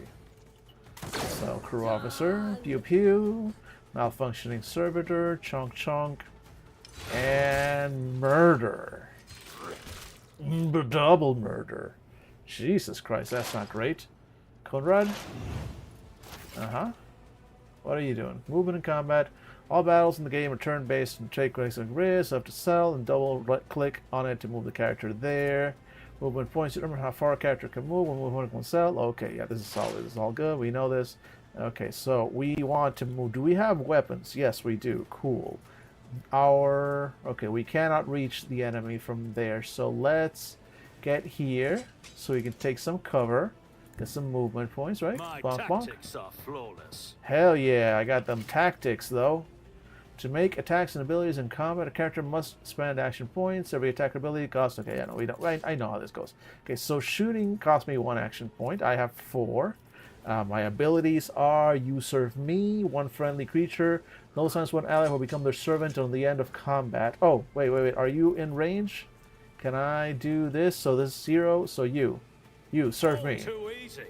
So, crew officer, pew pew, malfunctioning servitor, chonk chonk, and murder. Double murder. Jesus Christ, that's not great. Konrad? Uh-huh. What are you doing? Movement and combat. All battles in the game are turn-based and take place on grids. Up to cell and double-click on it to move the character there. Movement points. Remember how far a character can move when moving on cell. Okay, yeah, this is solid. This is all good. We know this. Okay, so we want to move. Do we have weapons? Yes, we do. Cool. Okay, we cannot reach the enemy from there. So let's get here so we can take some cover. Get some movement points, right? My Bonk, bonk. tactics are flawless. Hell yeah, I got them tactics though. To make attacks and abilities in combat, a character must spend action points. Every attack ability costs. Okay, I know we don't. I know how this goes. Okay, so shooting costs me 1 action point. I have 4. My abilities are: you serve me, 1 friendly creature. No times 1 ally will become their servant on the end of combat. Oh, wait. Are you in range? Can I do this? So this is 0. So you serve me. Too easy.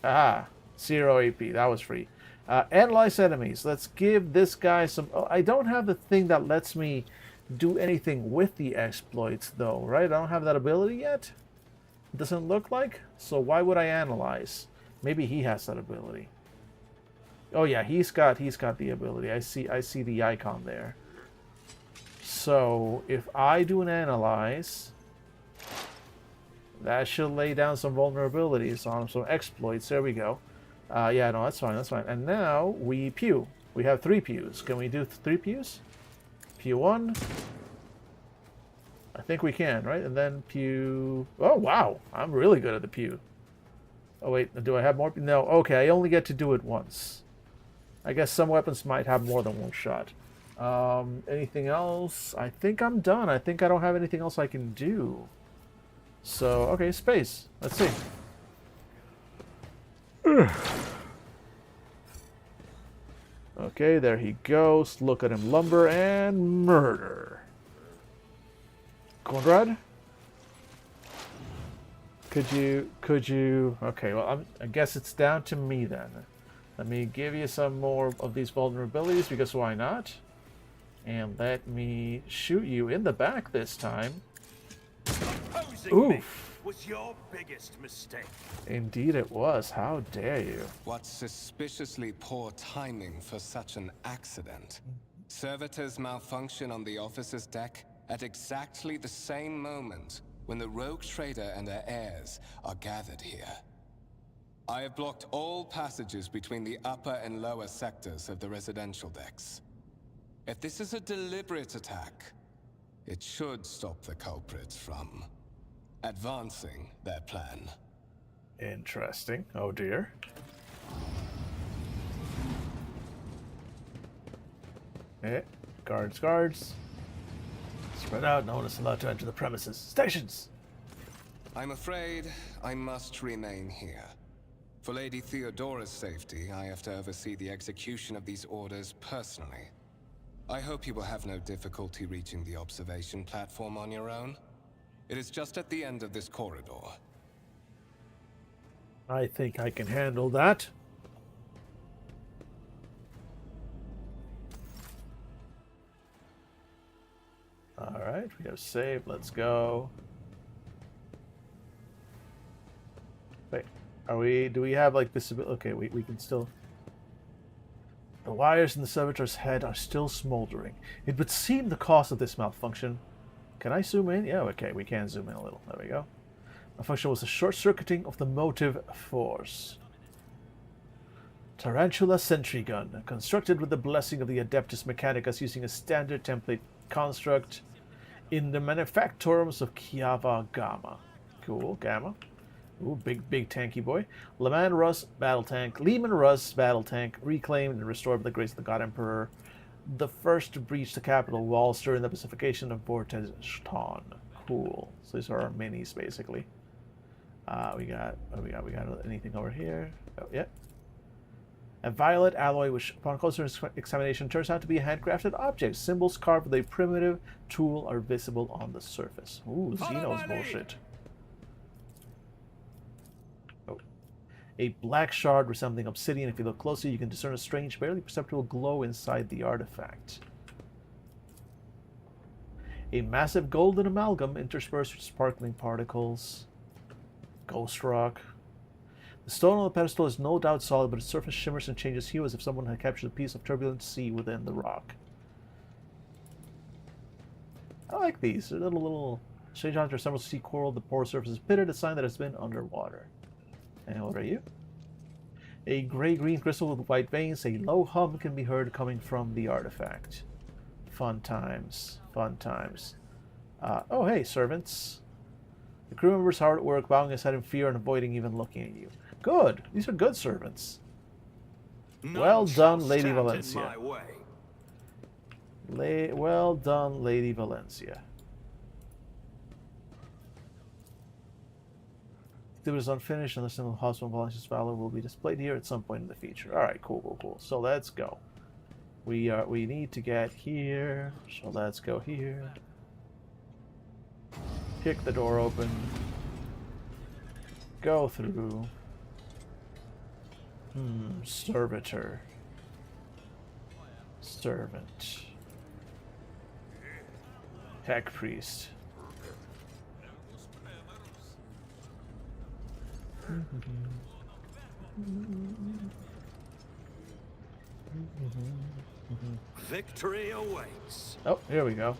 Ah, 0 AP. That was free. Analyze enemies. Let's give this guy some... Oh, I don't have the thing that lets me do anything with the exploits, though, right? I don't have that ability yet. It doesn't look like. So why would I analyze? Maybe he has that ability. Oh yeah, he's got the ability. I see the icon there. So if I do an analyze, that should lay down some vulnerabilities on some exploits. There we go. Yeah, no, that's fine. And now we pew. We have 3 pews. Can we do 3 pews? Pew 1. I think we can, right? And then pew... Oh, wow. I'm really good at the pew. Oh, wait. Do I have more? No. Okay, I only get to do it once. I guess some weapons might have more than 1 shot. Anything else? I think I'm done. I think I don't have anything else I can do. So, okay, space. Let's see. Okay, there he goes. Look at him lumber and murder. Konrad? Could you... Okay, well, I guess it's down to me then. Let me give you some more of these vulnerabilities, because why not? And let me shoot you in the back this time. Opposing me was your biggest mistake. Indeed it was. How dare you? What suspiciously poor timing for such an accident. Servitors malfunction on the officer's deck at exactly the same moment when the rogue trader and her heirs are gathered here. I have blocked all passages between the upper and lower sectors of the residential decks. If this is a deliberate attack, it should stop the culprits from advancing their plan. Interesting. Oh dear. Eh, guards, guards. Spread out, no one is allowed to enter the premises. Stations! I'm afraid I must remain here. For Lady Theodora's safety, I have to oversee the execution of these orders personally. I hope you will have no difficulty reaching the observation platform on your own. It is just at the end of this corridor. I think I can handle that. Alright, we have save. Let's go. Wait, do we have like this? Okay, we can still. The wires in the servitor's head are still smoldering. It would seem the cause of this malfunction. Can I zoom in? Yeah, okay, we can zoom in a little. There we go. Malfunction was a short-circuiting of the motive force. Tarantula sentry gun, constructed with the blessing of the Adeptus Mechanicus using a standard template construct in the manufactorums of Kiava Gamma. Cool, Gamma. Ooh, big tanky boy. Lehman Russ battle tank. Lehman Russ battle tank, reclaimed and restored by the grace of the God Emperor. The first to breach the capital walls during the pacification of Vortezhtan. Cool. So these are our minis, basically. We got anything over here? Oh, yeah. A violet alloy, which upon closer examination turns out to be a handcrafted object. Symbols carved with a primitive tool are visible on the surface. Ooh, Xeno's bullshit. Oh. A black shard resembling obsidian. If you look closely, you can discern a strange, barely perceptible glow inside the artifact. A massive golden amalgam interspersed with sparkling particles. Ghost rock. The stone on the pedestal is no doubt solid, but its surface shimmers and changes hue as if someone had captured a piece of turbulent sea within the rock. I like these. They're little strange objects resemble sea coral. The pore surface is pitted, a sign that it's been underwater. And what are you? A gray-green crystal with white veins. A low hum can be heard coming from the artifact. Fun times. Fun times. Oh, hey, servants. The crew member's hard at work, bowing his head in fear and avoiding even looking at you. Good. These are good servants. Well done, Lady Valencia. Well done, Lady Valencia. If it is unfinished, and the symbol of Hospital Valencia's valor will be displayed here at some point in the future. Alright, cool. So let's go. We need to get here, so let's go here. Kick the door open. Go through. Servitor. Servant. Tech priest. Victory awaits. Oh, here we go.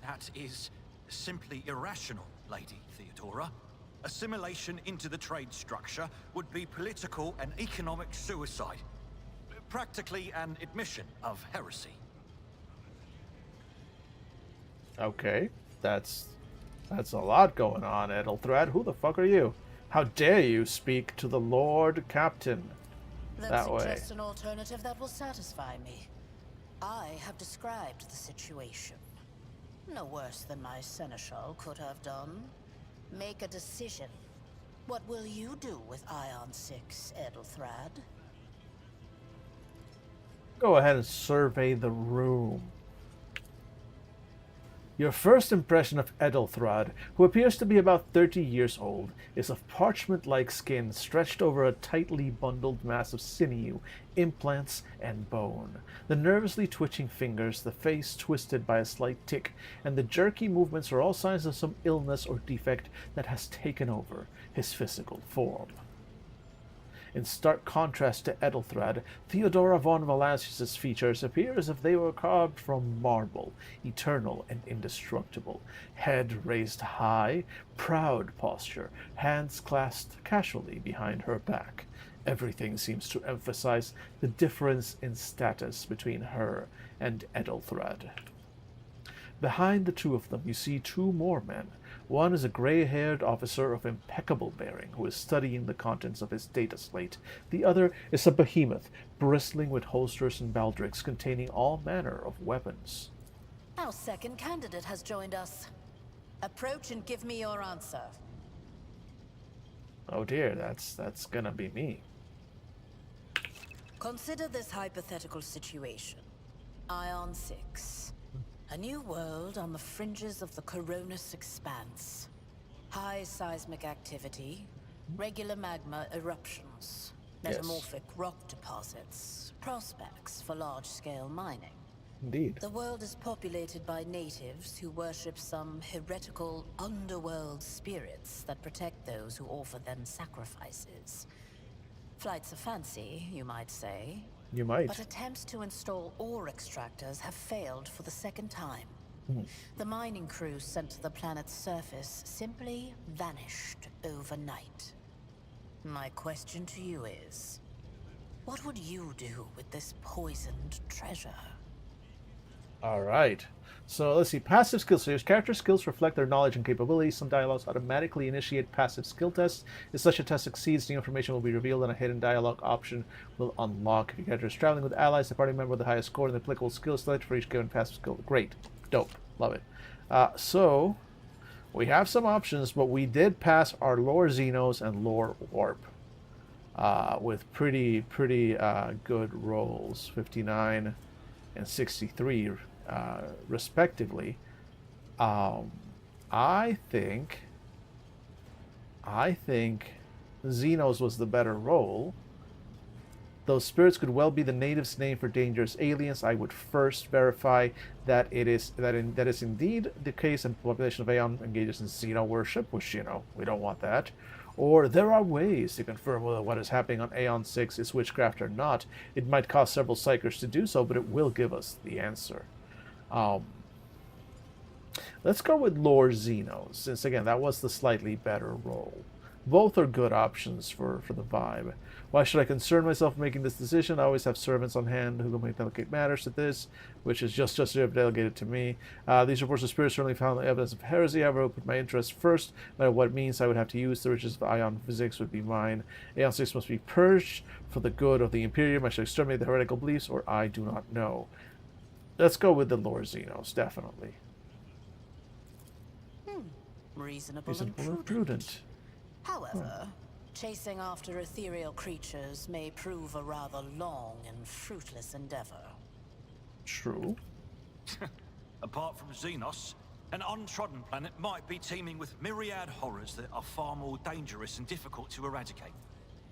That is simply irrational, Lady Theodora. Assimilation into the trade structure would be political and economic suicide. Practically an admission of heresy. Okay, that's a lot going on, Edelthrad. Who the fuck are you? How dare you speak to the Lord Captain that way? Suggest an alternative that will satisfy me. I have described the situation. No worse than my seneschal could have done. Make a decision. What will you do with Ion 6, Edelthrad? Go ahead and survey the room. Your first impression of Edelthrad, who appears to be about 30 years old, is of parchment-like skin stretched over a tightly bundled mass of sinew, implants, and bone. The nervously twitching fingers, the face twisted by a slight tic, and the jerky movements are all signs of some illness or defect that has taken over his physical form. In stark contrast to Edelthrad, Theodora von Valancius's features appear as if they were carved from marble, eternal and indestructible. Head raised high, proud posture, hands clasped casually behind her back. Everything seems to emphasize the difference in status between her and Edelthrad. Behind the two of them, you see two more men. One is a gray-haired officer of impeccable bearing who is studying the contents of his data slate. The other is a behemoth, bristling with holsters and baldricks containing all manner of weapons. Our second candidate has joined us. Approach and give me your answer. Oh dear, that's gonna be me. Consider this hypothetical situation. Ion 6. A new world on the fringes of the Coronis expanse. High seismic activity, regular magma eruptions, Yes. metamorphic rock deposits, prospects for large-scale mining. Indeed. The world is populated by natives who worship some heretical underworld spirits that protect those who offer them sacrifices. Flights of fancy, you might say. You might. But attempts to install ore extractors have failed for the second time. The mining crews sent to the planet's surface simply vanished overnight. My question to you is, what would you do with this poisoned treasure? Alright. So let's see. Passive skills. So your character skills reflect their knowledge and capabilities. Some dialogues automatically initiate passive skill tests. If such a test succeeds, new information will be revealed and a hidden dialogue option will unlock. If your character is traveling with allies, the party member with the highest score and the applicable skill select for each given passive skill. Great. Dope. Love it. So we have some options, but we did pass our lore Xenos and lore warp with pretty good rolls. 59 and 63 respectively. I think Xenos was the better roll. Those spirits could well be the natives' name for dangerous aliens. I would first verify that that is indeed the case, and the population of Aeon engages in Xeno worship, which, you know, we don't want that. Or there are ways to confirm whether what is happening on Aeon 6 is witchcraft or not. It might cost several psychers to do so, but it will give us the answer. Let's go with Lore Xenos, since again that was the slightly better roll. Both are good options for the vibe. Why should I concern myself making this decision? I always have servants on hand who can delegate matters to this, which is just delegated to me. These reports of spirits certainly found evidence of heresy. However, I would put my interest first. No matter what it means, I would have to use the riches of Ion physics would be mine. Aeon 6 must be purged for the good of the Imperium. I should exterminate the heretical beliefs, or I do not know. Let's go with the Lore Xenos, definitely. Reasonable Reasonable and and prudent. However, chasing after ethereal creatures may prove a rather long and fruitless endeavor. True. Apart from Xenos, an untrodden planet might be teeming with myriad horrors that are far more dangerous and difficult to eradicate.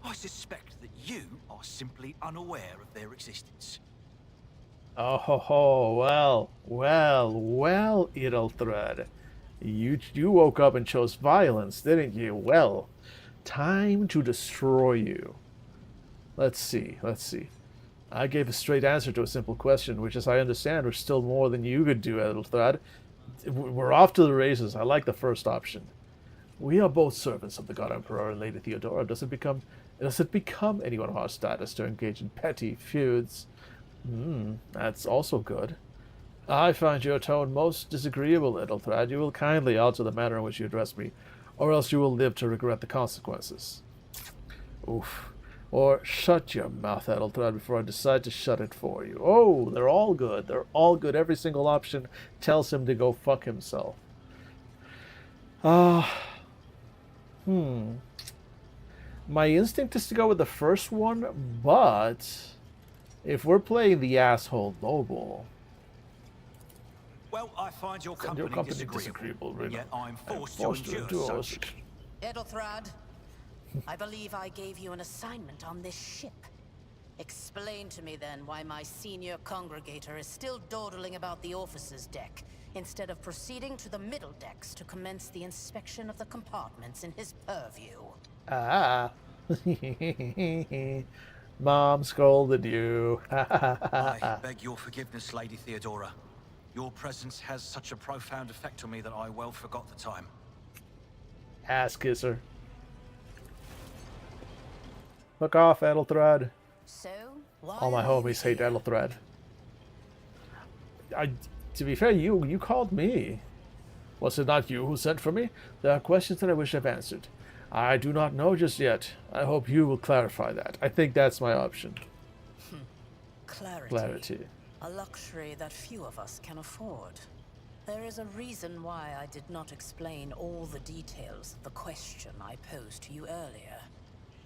I suspect that you are simply unaware of their existence. Oh ho ho, well, Edelthred. You woke up and chose violence, didn't you? Well, time to destroy you. Let's see. I gave a straight answer to a simple question, which, as I understand, was still more than you could do, Edelthred. We're off to the races. I like the first option. We are both servants of the God Emperor and Lady Theodora. Does it become anyone of our status to engage in petty feuds? That's also good. I find your tone most disagreeable, Edelthred. You will kindly alter the manner in which you address me, or else you will live to regret the consequences. Oof. Or shut your mouth, Edelthred, before I decide to shut it for you. Oh, they're all good. They're all good. Every single option tells him to go fuck himself. My instinct is to go with the first one, but if we're playing the asshole noble... Well, I find your company, disagreeable, really. yet I'm forced to endure such. Edelthrad, I believe I gave you an assignment on this ship. Explain to me then why my senior congregator is still dawdling about the officer's deck, instead of proceeding to the middle decks to commence the inspection of the compartments in his purview. Mom scolded you. I beg your forgiveness, Lady Theodora. Your presence has such a profound effect on me that I well forgot the time. Ass kisser. Fuck off, Edelthred. So, why All my are you homies hate here? Edelthred. To be fair, you called me. Was it not you who sent for me? There are questions that I wish I've answered. I do not know just yet. I hope you will clarify that. I think that's my option. Clarity. A luxury that few of us can afford. There is a reason why I did not explain all the details of the question I posed to you earlier.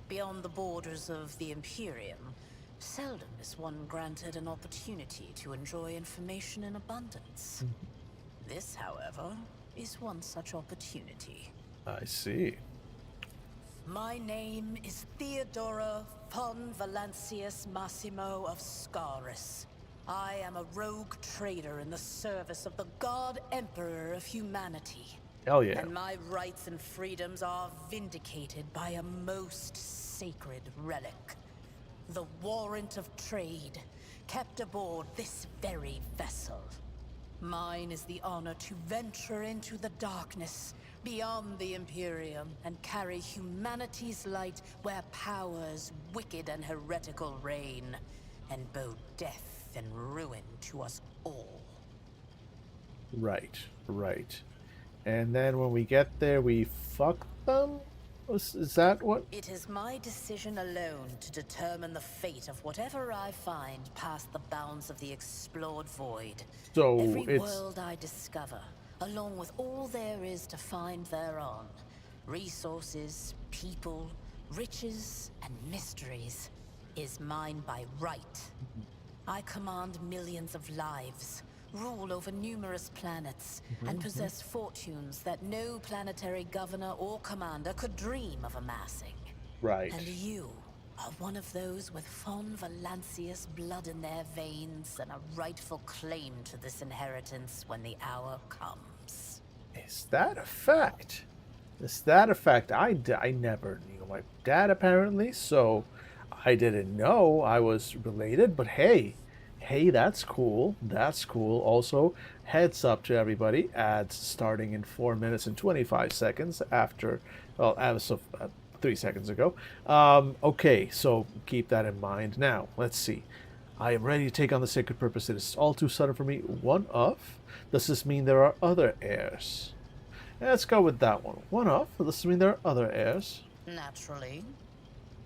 Beyond the borders of the Imperium, seldom is one granted an opportunity to enjoy information in abundance. This, however, is one such opportunity. I see. My name is Theodora von Valancius Massimo of Scaris. I am a rogue trader in the service of the God Emperor of humanity. Hell yeah. And my rights and freedoms are vindicated by a most sacred relic. The warrant of trade, kept aboard this very vessel. Mine is the honor to venture into the darkness, beyond the Imperium, and carry humanity's light where powers wicked and heretical reign, and bow death and ruin to us all. Right, right. And then when we get there, we fuck them? Is that what? It is my decision alone to determine the fate of whatever I find past the bounds of the explored void. So Every it's... world I discover, along with all there is to find thereon, resources, people, riches, and mysteries, is mine by right. I command millions of lives, rule over numerous planets, and possess fortunes that no planetary governor or commander could dream of amassing. Right. And you are one of those with von Valancius blood in their veins and a rightful claim to this inheritance when the hour comes. Is that a fact? Is that a fact? I never knew my dad, apparently, so I didn't know I was related, but hey, that's cool. That's cool. Also, heads up to everybody, ads starting in 4 minutes and 25 seconds after, well, as of 3 seconds ago. Okay, so keep that in mind. Now, let's see. I am ready to take on the sacred purpose. It is all too sudden for me. One of? Does this mean there are other heirs? Let's go with that one. One of? Does this mean there are other heirs? Naturally.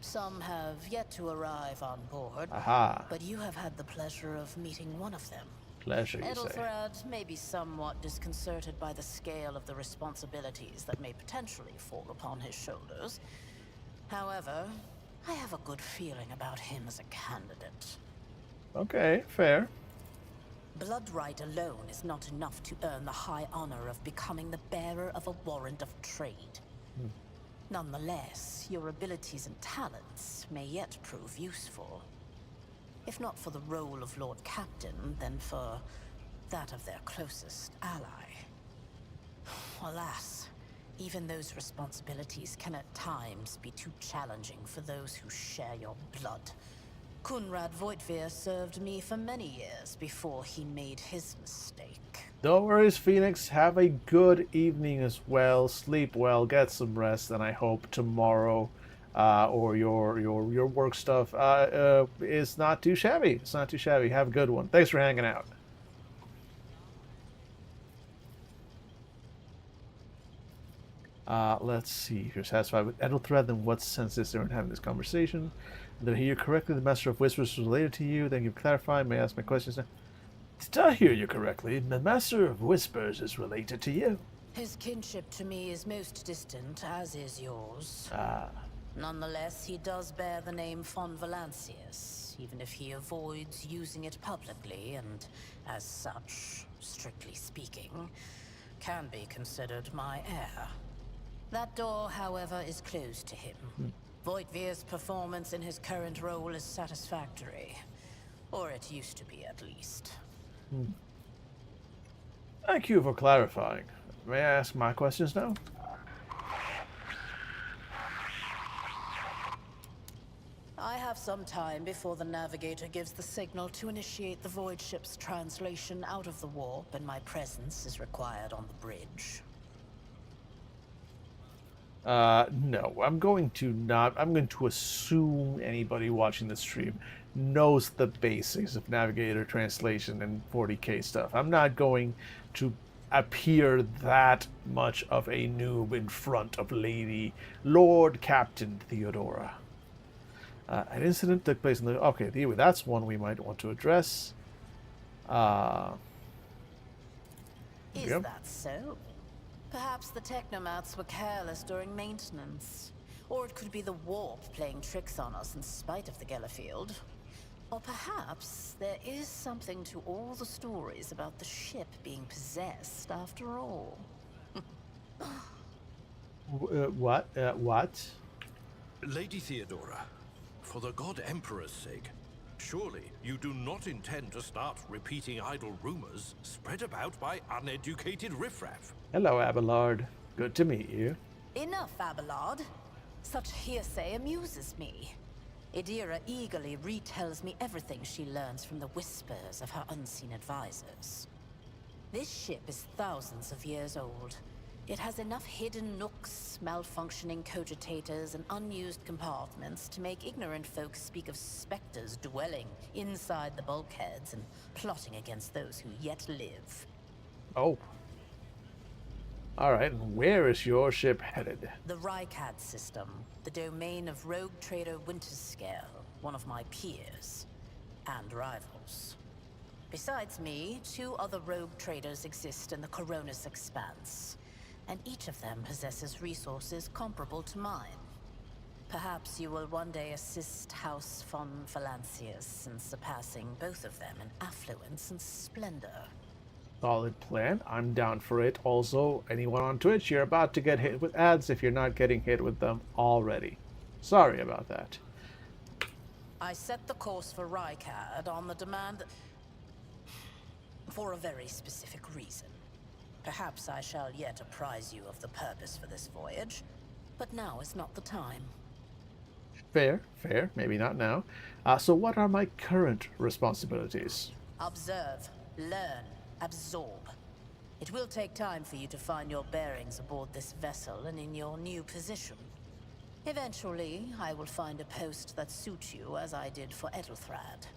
Some have yet to arrive on board, Aha. but you have had the pleasure of meeting one of them. Pleasure, you say. Ethelfred may be somewhat disconcerted by the scale of the responsibilities that may potentially fall upon his shoulders. However, I have a good feeling about him as a candidate. Okay, fair. Blood right alone is not enough to earn the high honor of becoming the bearer of a warrant of trade. Nonetheless, your abilities and talents may yet prove useful. If not for the role of Lord Captain, then for that of their closest ally. Alas, even those responsibilities can at times be too challenging for those who share your blood. Kunrad Voitvir served me for many years before he made his mistake. No worries, Phoenix. Have a good evening as well. Sleep well, get some rest, and I hope tomorrow or your work stuff is not too shabby. It's not too shabby. Have a good one. Thanks for hanging out. Let's see. If you're satisfied with Ethelthred, then what sense is there in having this conversation? Did I hear you correctly? The Master of Whispers was related to you. Thank you for clarifying. May I ask my questions now? Did I hear you correctly? The Master of Whispers is related to you. His kinship to me is most distant, as is yours. Ah. Nonetheless, he does bear the name von Valancius, even if he avoids using it publicly, and as such, strictly speaking, can be considered my heir. That door, however, is closed to him. Voigtvir's performance in his current role is satisfactory. Or it used to be, at least. Thank you for clarifying. May I ask my questions now? I have some time before the navigator gives the signal to initiate the void ship's translation out of the warp, and my presence is required on the bridge. No, I'm going to assume anybody watching the stream knows the basics of Navigator translation and 40k stuff. I'm not going to appear that much of a noob in front of Lady Lord Captain Theodora. An incident took place in the... Okay, that's one we might want to address. Is Yep. that so? Perhaps the technomats were careless during maintenance. Or it could be the warp playing tricks on us in spite of the Gellerfield. Or perhaps there is something to all the stories about the ship being possessed after all. What? What? Lady Theodora, for the God Emperor's sake, surely you do not intend to start repeating idle rumors spread about by uneducated riffraff. Hello, Abelard. Good to meet you. Enough, Abelard. Such hearsay amuses me. Idira eagerly retells me everything she learns from the whispers of her unseen advisors. This ship is thousands of years old. It has enough hidden nooks, malfunctioning cogitators, and unused compartments to make ignorant folks speak of specters dwelling inside the bulkheads and plotting against those who yet live. Oh. Alright, and where is your ship headed? The Rykad system, the domain of rogue trader Winterscale, one of my peers, and rivals. Besides me, 2 other rogue traders exist in the Coronis Expanse, and each of them possesses resources comparable to mine. Perhaps you will one day assist House von Valancius in surpassing both of them in affluence and splendor. Solid plan. I'm down for it. Also, anyone on Twitch, you're about to get hit with ads if you're not getting hit with them already. Sorry about that. I set the course for Rykad on the demand for a very specific reason. Perhaps I shall yet apprise you of the purpose for this voyage, but now is not the time. Fair, fair. Maybe not now. So what are my current responsibilities? Observe, learn, absorb. It will take time for you to find your bearings aboard this vessel and in your new position. Eventually, I will find a post that suits you as I did for Edelthrad.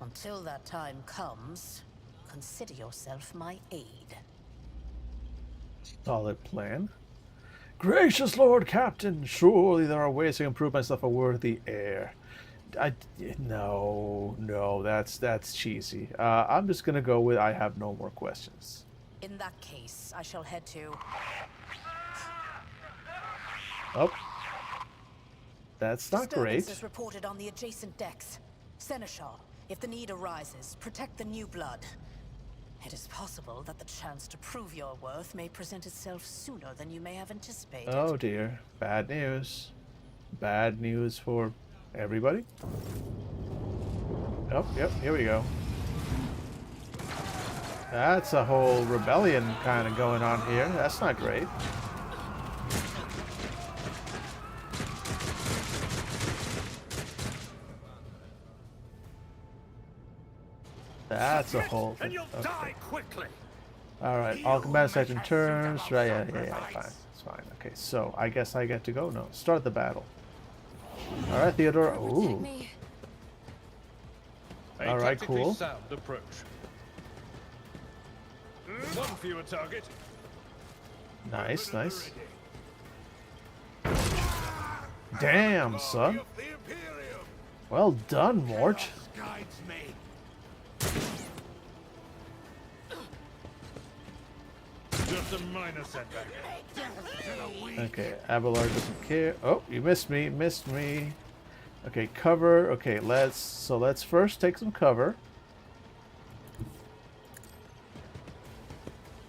Until that time comes, consider yourself my aide. Solid plan. Gracious Lord Captain, surely there are ways to improve myself a worthy heir. No, that's cheesy. I'm just gonna go with I have no more questions. In that case, I shall head to... Oh. That's not Disturbances great. reported on the adjacent decks. Seneschal, if the need arises, protect the new blood. It is possible that the chance to prove your worth may present itself sooner than you may have anticipated. Oh dear. Bad news. Bad news for everybody. Oh, yep, here we go. That's a whole rebellion kind of going on here. That's not great. That's a whole And thing. you'll Okay. die quickly. Alright, all combat section turns. Right, yeah, fine. It's fine. Okay, so I guess I get to go? No, start the battle. Alright, Theodora. Ooh. All right, cool. Sound approach. One fewer target. Nice, nice. Damn, son. Of the Imperium Well done, Mort. guides me. Just a minor setback. Okay, Abelard doesn't care. Oh, you missed me, missed me. Okay, cover. Okay, let's first take some cover.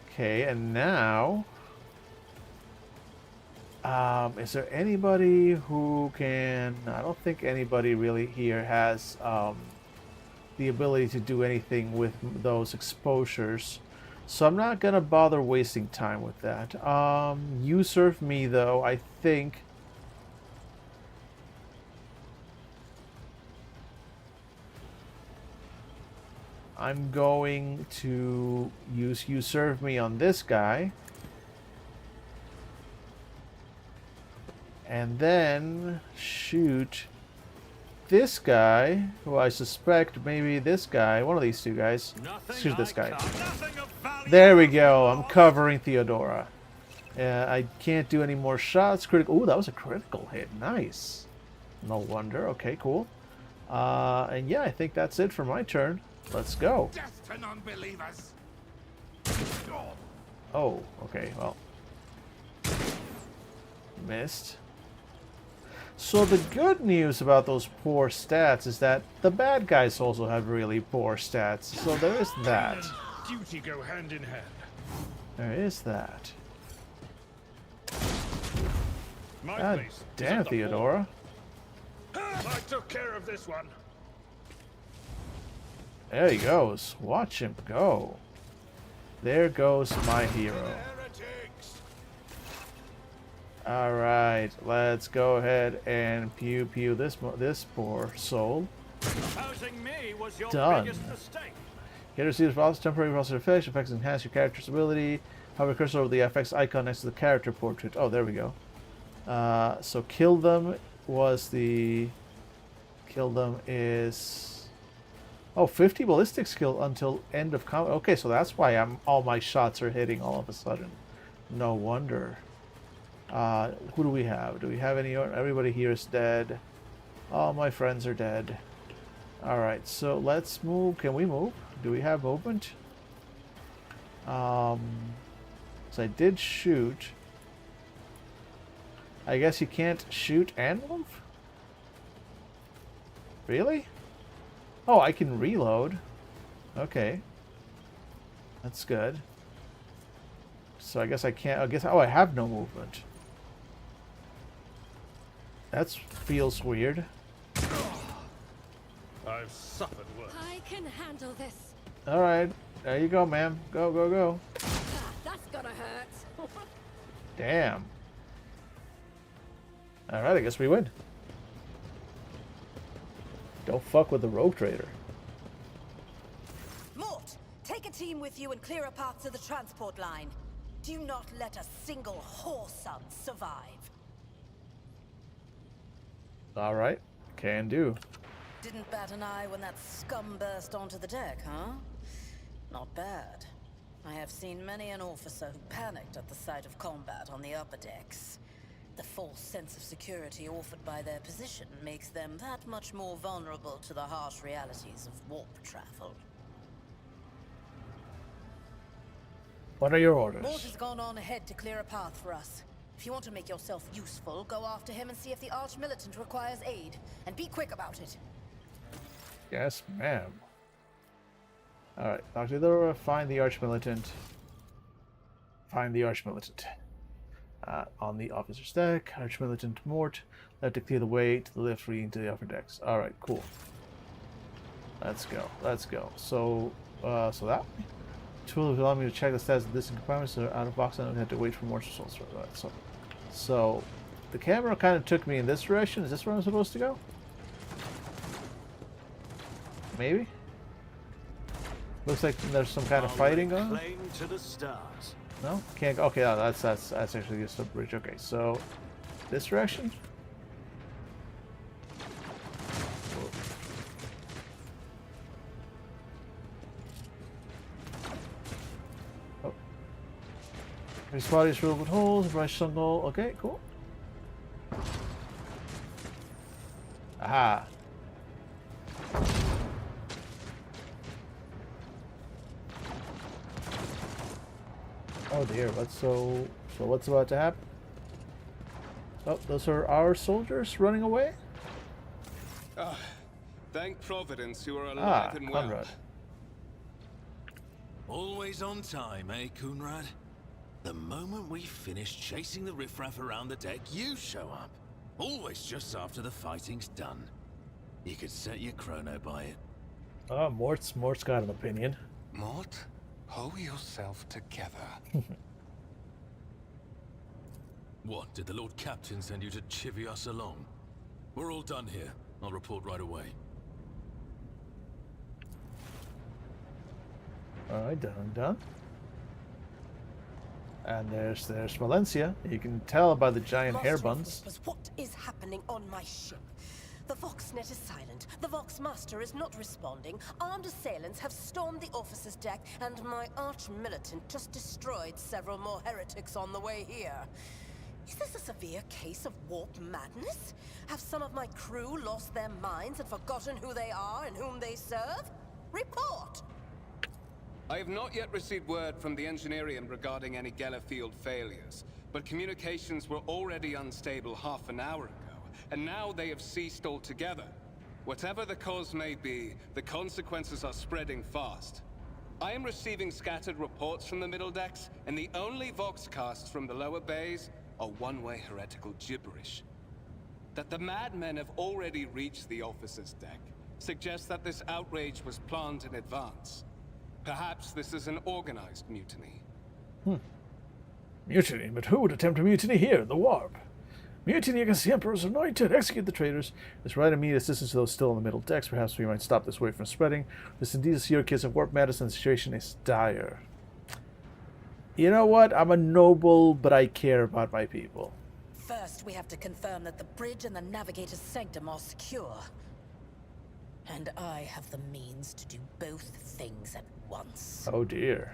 Okay, and now is there anybody who can... I don't think anybody really here has the ability to do anything with those exposures. So I'm not gonna bother wasting time with that. You serve me though, I think. I'm going to use you serve me on this guy. And then shoot this guy, who I suspect maybe this guy, one of these two guys. Shoot this guy. Nothing of valor There we go. I'm covering Theodora. I can't do any more shots. Critical. Ooh, that was a critical hit. Nice. No wonder. Okay, cool. And yeah, I think that's it for my turn. Let's go. Death to non-believers. Oh, okay, well. Missed. So the good news about those poor stats is that the bad guys also have really poor stats. So there is that. Duty go hand in hand. There is that. My God place is damn, at the Theodora. wall. I took care of this one. There he goes. Watch him go. There goes my hero. Heretics. Alright, let's go ahead and pew pew this poor soul. Opposing me was your Done. biggest mistake. Get receives temporary positive effects. Effects enhance your character's ability. Hover cursor over the FX icon next to the character portrait. Oh, there we go. So kill them was the... Kill them is... Oh, 50 ballistic skill until end of combat. Okay, so that's why all my shots are hitting all of a sudden. No wonder. Who do we have? Do we have any... Everybody here is dead. All my friends are dead. Alright, so let's move. Can we move? Do we have movement? So I did shoot. I guess you can't shoot and move? Really? Oh, I can reload. Okay. That's good. So I guess I can't... Oh, I have no movement. That feels weird. I've suffered worse. I can handle this. Alright. There you go, ma'am. Go, go, go. Ah, that's gonna hurt. Damn. Alright, I guess we win. Don't fuck with the rogue trader. Mort, take a team with you and clear a path to the transport line. Do not let a single whoreson survive. Alright. Can do. Didn't bat an eye when that scum burst onto the deck, huh? Not bad. I have seen many an officer who panicked at the sight of combat on the upper decks. The false sense of security offered by their position makes them that much more vulnerable to the harsh realities of warp travel. What are your orders? Mort has gone on ahead to clear a path for us. If you want to make yourself useful, go after him and see if the Arch-Militant requires aid. And be quick about it. Yes, ma'am. Alright, Dr. Dora, find the Arch-Militant. Find the Arch-Militant. On the officer's deck, Arch-Militant Mort, left to clear the way to the lift leading to the upper decks. Alright, cool. Let's go, let's go. So that way? Tool will allow me to check the status of distant compartments that are out of box and I had to wait for more results for that. So the camera kind of took me in this direction. Is this where I'm supposed to go? Maybe? Looks like there's some kind of fighting going on. Claim to the stars. No? Can't go. Okay, no, that's actually just a bridge. Okay, so this direction? Oh. His body is filled with holes, bright sungle. Okay, cool. Aha. Oh dear, so what's about to happen? Oh, those are our soldiers running away? Ah, thank Providence you are alive and well. Conrad. Always on time, eh, Kunrad? The moment we finish chasing the riffraff around the deck, you show up. Always just after the fighting's done. You could set your chrono by it. Oh, Mort's got an opinion. Mort, pull yourself together. What, did the Lord Captain send you to chivvy us along? We're all done here. I'll report right away. Alright, done. And there's Valencia. You can tell by the giant hair buns. What is happening on my ship? The Voxnet is silent. The Voxmaster is not responding. Armed assailants have stormed the officer's deck, and my arch-militant just destroyed several more heretics on the way here. Is this a severe case of warp madness? Have some of my crew lost their minds and forgotten who they are and whom they serve? Report! I have not yet received word from the Engineerium regarding any Gellerfield failures, but communications were already unstable half an hour ago, and now they have ceased altogether. Whatever the cause may be, the consequences are spreading fast. I am receiving scattered reports from the middle decks, and the only Voxcasts from the lower bays are one-way heretical gibberish. That the madmen have already reached the officer's deck suggests that this outrage was planned in advance. Perhaps this is an organized mutiny. Mutiny? But who would attempt a mutiny here? The warp. Mutiny against the Emperor's anointed. Execute the traitors. This right immediate assistance to those still in the middle decks. Perhaps we might stop this wave from spreading. This indeed is your case of warp madness, and the situation is dire. You know what? I'm a noble, but I care about my people. First, we have to confirm that the bridge and the navigator's sanctum are secure. And I have the means to do both things at once. Oh dear.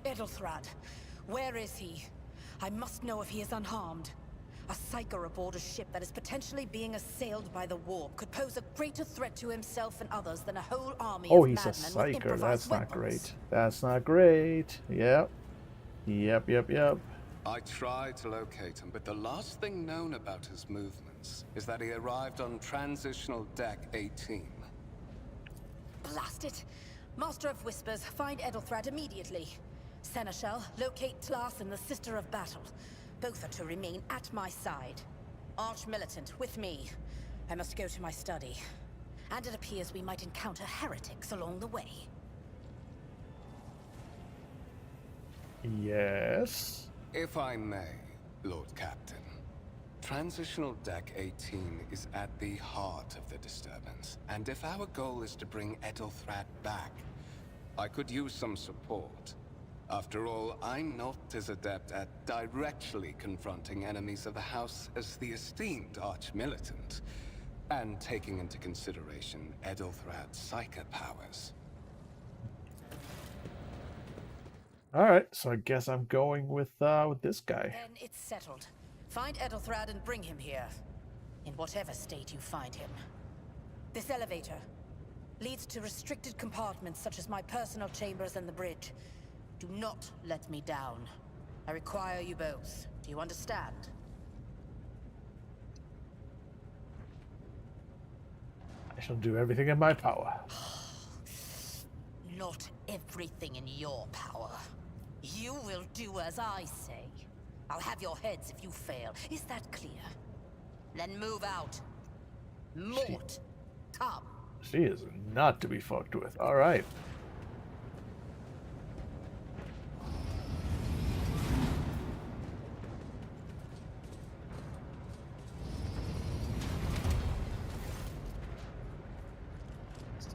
Edelthrad, where is he? I must know if he is unharmed. A psyker aboard a ship that is potentially being assailed by the warp could pose a greater threat to himself and others than a whole army Oh, of he's a madmen with psyker. improvised That's not weapons. great. That's not great. Yep. Yep. I tried to locate him, but the last thing known about his movements is that he arrived on Transitional Deck 18. Blast it! Master of Whispers, find Edelthrad immediately. Seneschal, locate Tlas and the Sister of Battle. Both are to remain at my side. Arch-militant, with me. I must go to my study. And it appears we might encounter heretics along the way. Yes. If I may, Lord Captain. Transitional Deck 18 is at the heart of the disturbance, and if our goal is to bring Edelthrad back, I could use some support. After all, I'm not as adept at directly confronting enemies of the House as the esteemed Arch-Militant, and taking into consideration Edelthrad's psychic powers. Alright, so I guess I'm going with this guy. Then it's settled. Find Edelthrad and bring him here. In whatever state you find him. This elevator leads to restricted compartments such as my personal chambers and the bridge. Do not let me down. I require you both. Do you understand? I shall do everything in my power. Not everything in your power. You will do as I say. I'll have your heads if you fail. Is that clear? Then move out. Mort, come. She is not to be fucked with. Alright.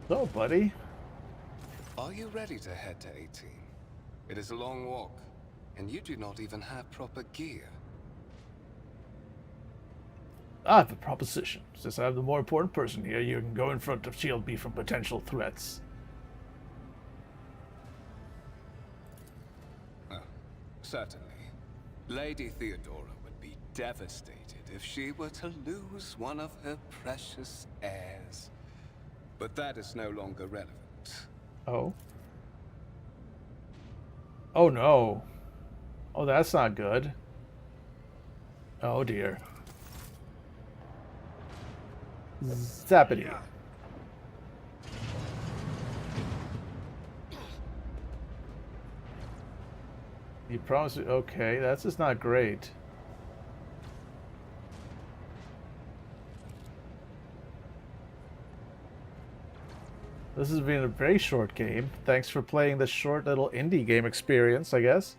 So, buddy. Are you ready to head to 18? It is a long walk, and you do not even have proper gear. I have a proposition. Since I'm the more important person here, you can go in front to shield me from potential threats. Oh, certainly. Lady Theodora would be devastated if she were to lose one of her precious heirs. But that is no longer relevant. Oh. Oh no. Oh, that's not good. Oh dear. Zappity. You promised me. Okay, that's just not great. This has been a very short game. Thanks for playing this short little indie game experience, I guess.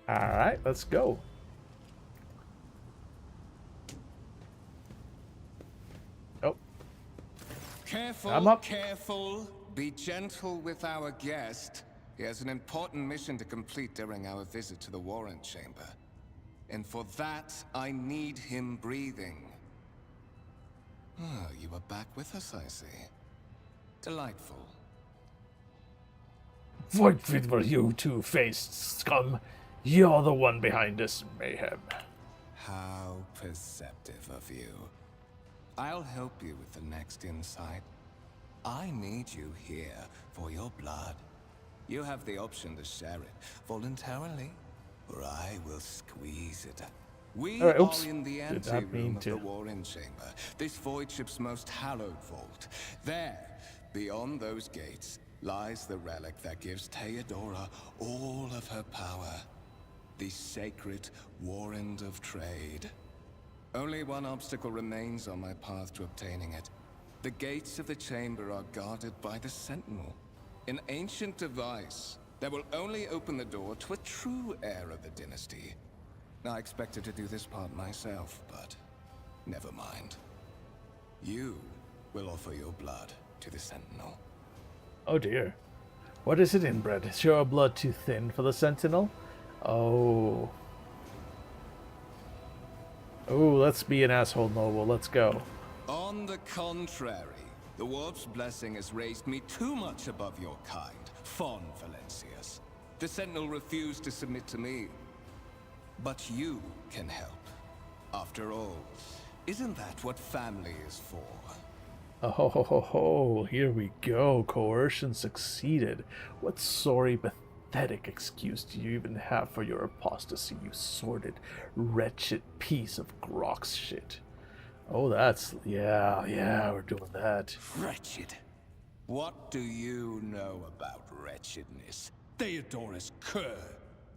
Alright, let's go. Careful, up. careful. Be gentle with our guest. He has an important mission to complete during our visit to the Warrant Chamber. And for that, I need him breathing. Oh, you are back with us, I see. Delightful. What were you two-faced scum? You're the one behind this mayhem. How perceptive of you. I'll help you with the next insight. I need you here for your blood. You have the option to share it voluntarily, or I will squeeze it. We Alright, oops. are in the Did not anteroom mean of to. the Warren Chamber, this void ship's most hallowed vault. There, beyond those gates, lies the relic that gives Theodora all of her power. The sacred Warrant of Trade. Only one obstacle remains on my path to obtaining it. The gates of the chamber are guarded by the Sentinel, an ancient device that will only open the door to a true heir of the dynasty. I expected to do this part myself, but never mind. You will offer your blood to the Sentinel. Oh dear. What is it, inbred? Is your blood too thin for the Sentinel? Oh. Oh, let's be an asshole noble. Let's go. On the contrary, the Warp's blessing has raised me too much above your kind, Fon Valencius. The Sentinel refused to submit to me. But you can help. After all, isn't that what family is for? Oh, ho, ho, ho, ho. Here we go. Coercion succeeded. What sorry, pathetic excuse do you even have for your apostasy, you sordid, wretched piece of Grox shit? Oh, that's... yeah, we're doing that. Wretched? What do you know about wretchedness? Theodora's cur.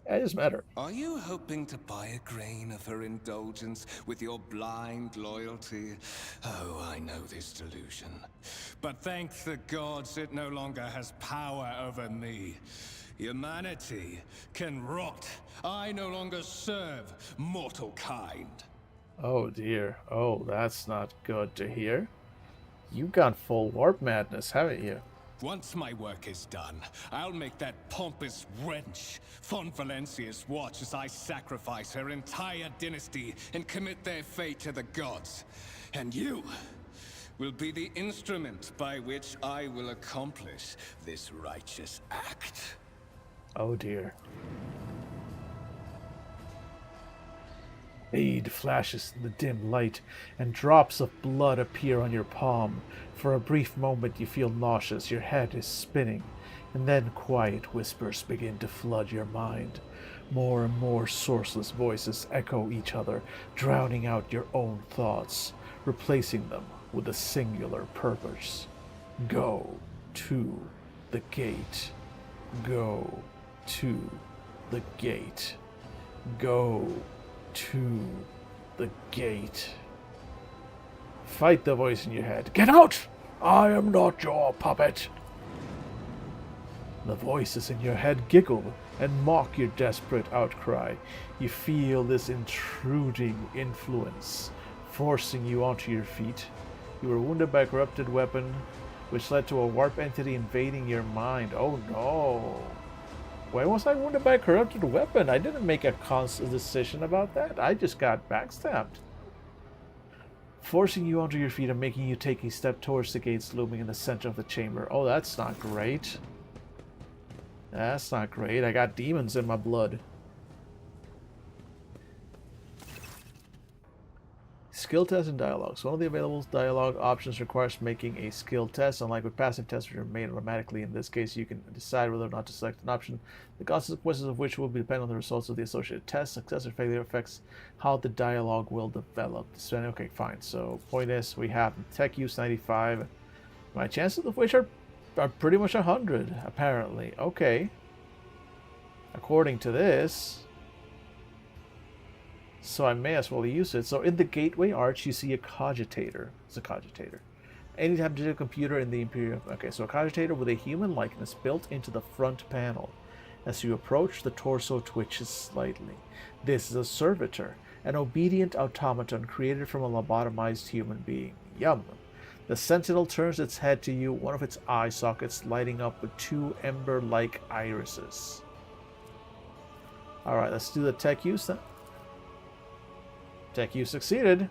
I just met her. Are you hoping to buy a grain of her indulgence with your blind loyalty? Oh, I know this delusion. But thank the gods it no longer has power over me. Humanity can rot. I no longer serve mortal kind. Oh dear. Oh, that's not good to hear. You've gone full warp madness, haven't you? Once my work is done, I'll make that pompous wench Fon Valencius watch as I sacrifice her entire dynasty and commit their fate to the gods. And you will be the instrument by which I will accomplish this righteous act. Oh dear. Blade flashes in the dim light, and drops of blood appear on your palm. For a brief moment you feel nauseous, your head is spinning, and then quiet whispers begin to flood your mind. More and more sourceless voices echo each other, drowning out your own thoughts, replacing them with a singular purpose. Go to the gate. Go to the gate. Go to the gate. Fight the voice in your head. Get out! I am not your puppet. The voices in your head giggle and mock your desperate outcry. You feel this intruding influence, forcing you onto your feet. You were wounded by a corrupted weapon, which led to a warp entity invading your mind. Oh no. Why was I wounded by a corrupted weapon? I didn't make a conscious decision about that. I just got backstabbed. Forcing you onto your feet and making you take a step towards the gates looming in the center of the chamber. Oh, that's not great. That's not great. I got demons in my blood. Skill tests and dialogues. One of the available dialogue options requires making a skill test. Unlike with passive tests, which are made automatically, in this case, you can decide whether or not to select an option, the consequences of which will depend on the results of the associated test. Success or failure affects how the dialogue will develop. So, okay, fine. So, point is, we have tech use 95. My chances of which are pretty much 100, apparently. Okay. According to this... so I may as well use it. So in the gateway arch, you see a cogitator. It's a cogitator. Anytime digital computer in the Imperial... okay, so a cogitator with a human likeness built into the front panel. As you approach, the torso twitches slightly. This is a servitor, an obedient automaton created from a lobotomized human being. Yum. The sentinel turns its head to you, one of its eye sockets lighting up with two ember-like irises. Alright, let's do the tech use then. Tech use succeeded.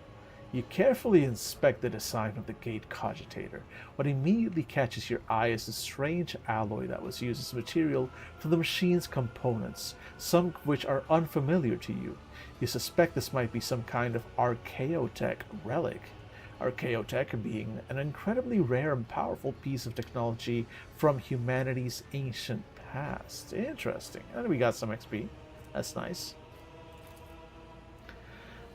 You carefully inspect the design of the gate cogitator. What immediately catches your eye is the strange alloy that was used as material for the machine's components, some of which are unfamiliar to you. You suspect this might be some kind of archaeotech relic. Archaeotech being an incredibly rare and powerful piece of technology from humanity's ancient past. Interesting. And we got some XP. That's nice.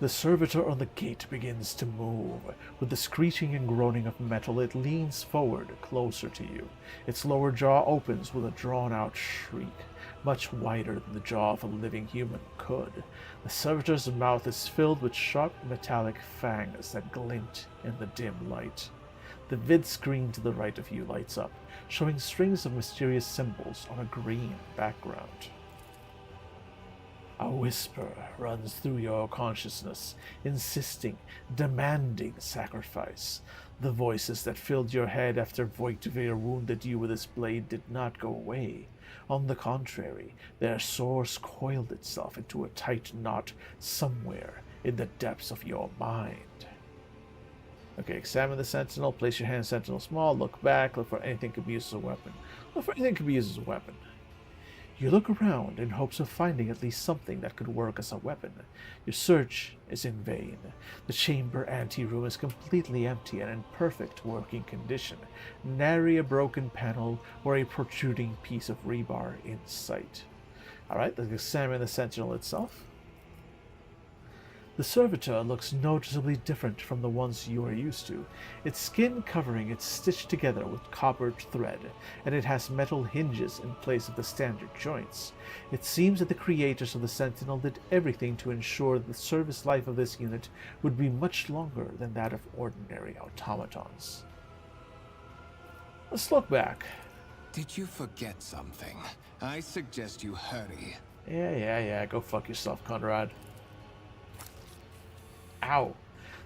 The servitor on the gate begins to move. With the screeching and groaning of metal, it leans forward, closer to you. Its lower jaw opens with a drawn-out shriek, much wider than the jaw of a living human could. The servitor's mouth is filled with sharp metallic fangs that glint in the dim light. The vid screen to the right of you lights up, showing strings of mysterious symbols on a green background. A whisper runs through your consciousness, insisting, demanding sacrifice. The voices that filled your head after Voigtveer wounded you with his blade did not go away. On the contrary, their source coiled itself into a tight knot somewhere in the depths of your mind. Okay, examine the sentinel, place your hand sentinel small, look back, look for anything could be used as a weapon. Look for anything could be used as a weapon. You look around in hopes of finding at least something that could work as a weapon. Your search is in vain. The chamber anteroom is completely empty and in perfect working condition. Nary a broken panel or a protruding piece of rebar in sight. Alright, let's examine the sentinel itself. The servitor looks noticeably different from the ones you are used to. Its skin covering is stitched together with coppered thread, and it has metal hinges in place of the standard joints. It seems that the creators of the Sentinel did everything to ensure that the service life of this unit would be much longer than that of ordinary automatons. Let's look back. Did you forget something? I suggest you hurry. Yeah. Go fuck yourself, Conrad. Ow.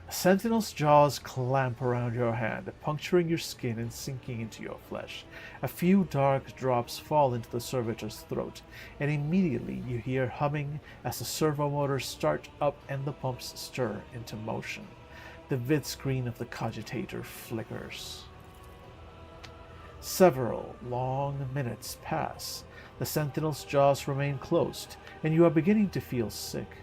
The sentinel's jaws clamp around your hand, puncturing your skin and sinking into your flesh. A few dark drops fall into the servitor's throat, and immediately you hear humming as the servo motors start up and the pumps stir into motion. The vid screen of the cogitator flickers. Several long minutes pass. The sentinel's jaws remain closed, and you are beginning to feel sick.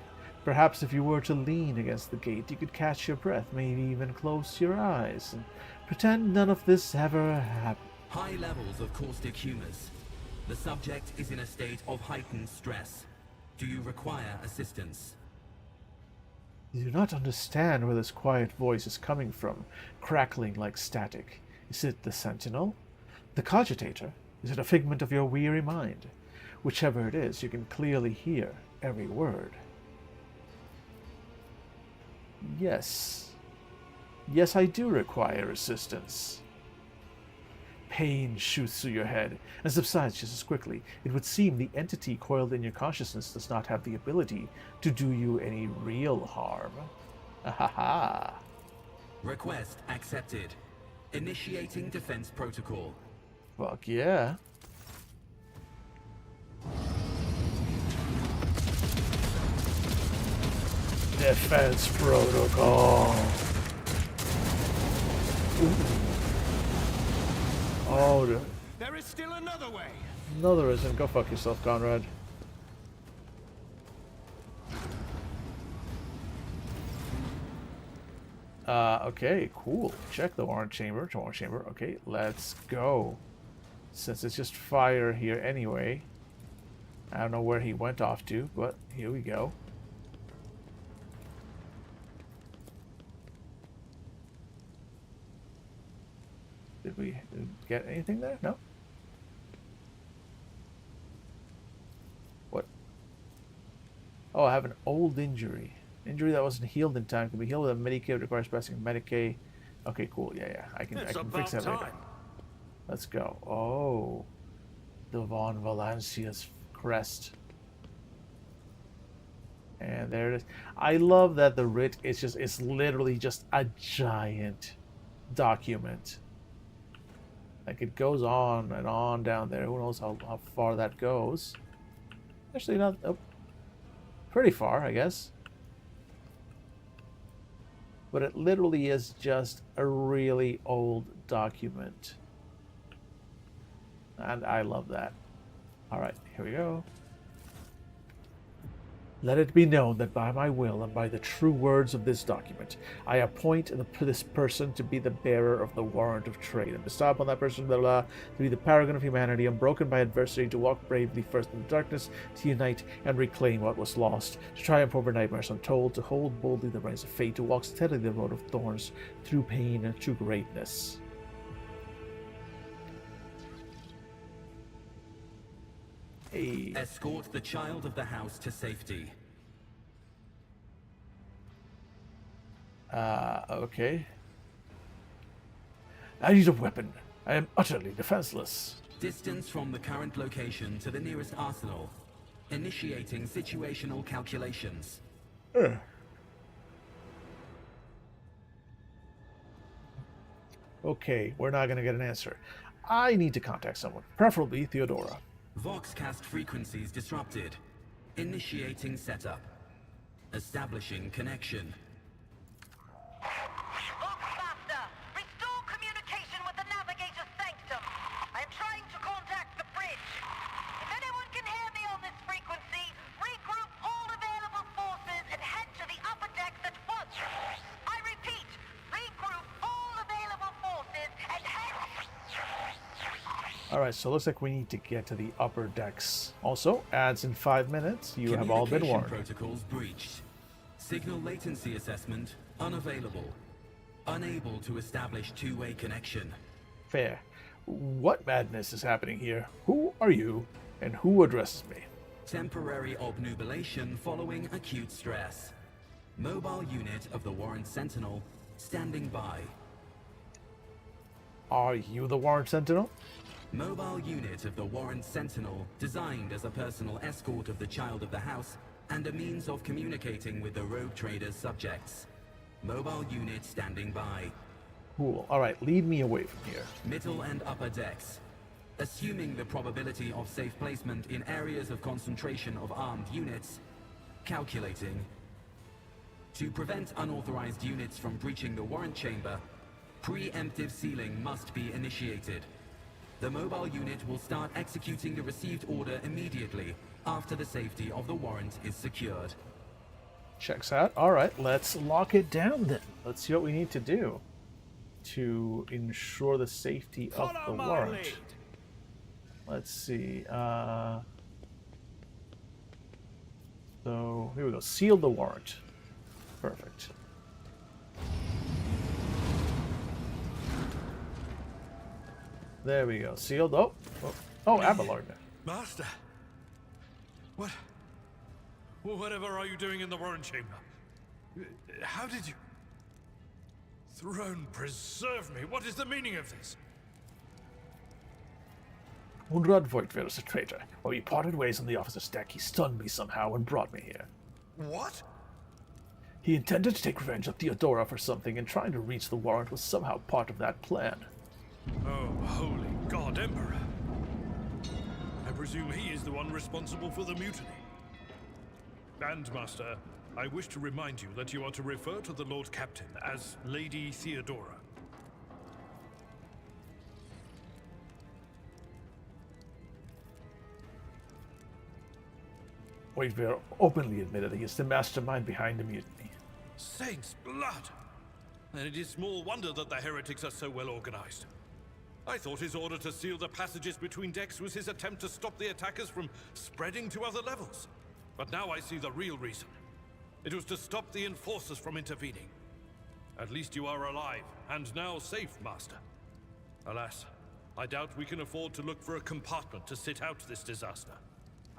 Perhaps if you were to lean against the gate, you could catch your breath, maybe even close your eyes, and pretend none of this ever happened. High levels of caustic humors. The subject is in a state of heightened stress. Do you require assistance? You do not understand where this quiet voice is coming from, crackling like static. Is it the sentinel? The cogitator? Is it a figment of your weary mind? Whichever it is, you can clearly hear every word. Yes. Yes, I do require assistance. Pain shoots through your head and subsides just as quickly. It would seem the entity coiled in your consciousness does not have the ability to do you any real harm. Ahaha. Request accepted. Initiating defense protocol. Fuck yeah. Defense protocol. Ooh. Oh, there is still another way. no, there isn't. Go fuck yourself, Conrad. Okay, cool. Check the warrant chamber. Okay, let's go. Since it's just fire here anyway. I don't know where he went off to, but here we go. Did we get anything there? No? What? Oh, I have an old injury. Injury that wasn't healed in time can be healed with a Medicaid. It requires passing Medicaid. Okay, cool. Yeah. I can fix that later. Let's go. Oh. The Von Valancia's crest. And there it is. I love that the writ is literally just a giant document. Like, it goes on and on down there. Who knows how far that goes. Actually, not... Oh, pretty far, I guess. But it literally is just a really old document. And I love that. Alright, here we go. Let it be known that by my will and by the true words of this document, I appoint this person to be the bearer of the warrant of trade, and bestow upon that person, blah, blah, to be the paragon of humanity, unbroken by adversity, to walk bravely first in the darkness, to unite and reclaim what was lost, to triumph over nightmares untold, to hold boldly the reins of fate, to walk steadily the road of thorns, through pain and to greatness. Hey. Escort the child of the house to safety. Okay. I need a weapon. I am utterly defenseless. Distance from the current location to the nearest arsenal. Initiating situational calculations. Okay, we're not going to get an answer. I need to contact someone, preferably Theodora. Voxcast frequencies disrupted. Initiating setup. Establishing connection. Voxmaster, restore communication with the navigator's sanctum. I am trying to contact the bridge. If anyone can hear me on this frequency, regroup all available forces and head to the upper decks at once. I repeat, regroup all available forces and head... Alright, so it looks like we need to get to the upper decks. Also, ads in 5 minutes. You have all been warned. Protocols breached. Signal latency assessment unavailable. Unable to establish two-way connection. Fair. What madness is happening here? Who are you, and who addresses me? Temporary obnubilation following acute stress. Mobile unit of the Warrant Sentinel standing by. Are you the Warrant Sentinel? Mobile unit of the Warrant Sentinel, designed as a personal escort of the child of the house and a means of communicating with the rogue trader's subjects. Mobile unit standing by. Cool. Alright, lead me away from here. Middle and upper decks. Assuming the probability of safe placement in areas of concentration of armed units. Calculating. To prevent unauthorized units from breaching the warrant chamber, preemptive sealing must be initiated. The mobile unit will start executing the received order immediately after the safety of the warrant is secured. Checks out. Alright, let's lock it down then. Let's see what we need to do to ensure the safety of the warrant. Let's see. So, here we go. Seal the warrant. Perfect. There we go. Sealed. Oh, Abelard. Master! Whatever are you doing in the warrant chamber? How did you... Throne preserve me! What is the meaning of this? Unrad Voigtver is a traitor. When we parted ways on the officer's deck, he stunned me somehow and brought me here. What? He intended to take revenge on Theodora for something, and trying to reach the warrant was somehow part of that plan. Oh, holy God, Emperor! I presume he is the one responsible for the mutiny. And, Master, I wish to remind you that you are to refer to the Lord Captain as Lady Theodora. Voigtver openly admitted he is the mastermind behind the mutiny. Saints' blood! And it is small wonder that the heretics are so well organized. I thought his order to seal the passages between decks was his attempt to stop the attackers from spreading to other levels. But now I see the real reason. It was to stop the enforcers from intervening. At least you are alive, and now safe, Master. Alas, I doubt we can afford to look for a compartment to sit out this disaster.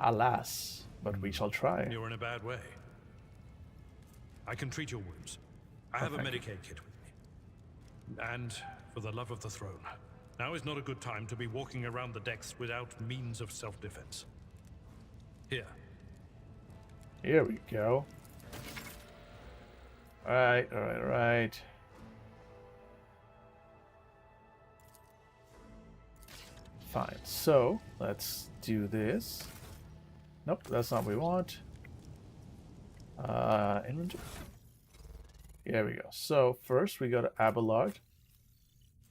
Alas, but we shall try. You're in a bad way. I can treat your wounds. I have a Medicaid kit with me. And, for the love of the throne, now is not a good time to be walking around the decks without means of self-defense. Here. Here we go. Alright. Fine. So let's do this. Nope, that's not what we want. Inventory. Here we go. So first we go to Abelard.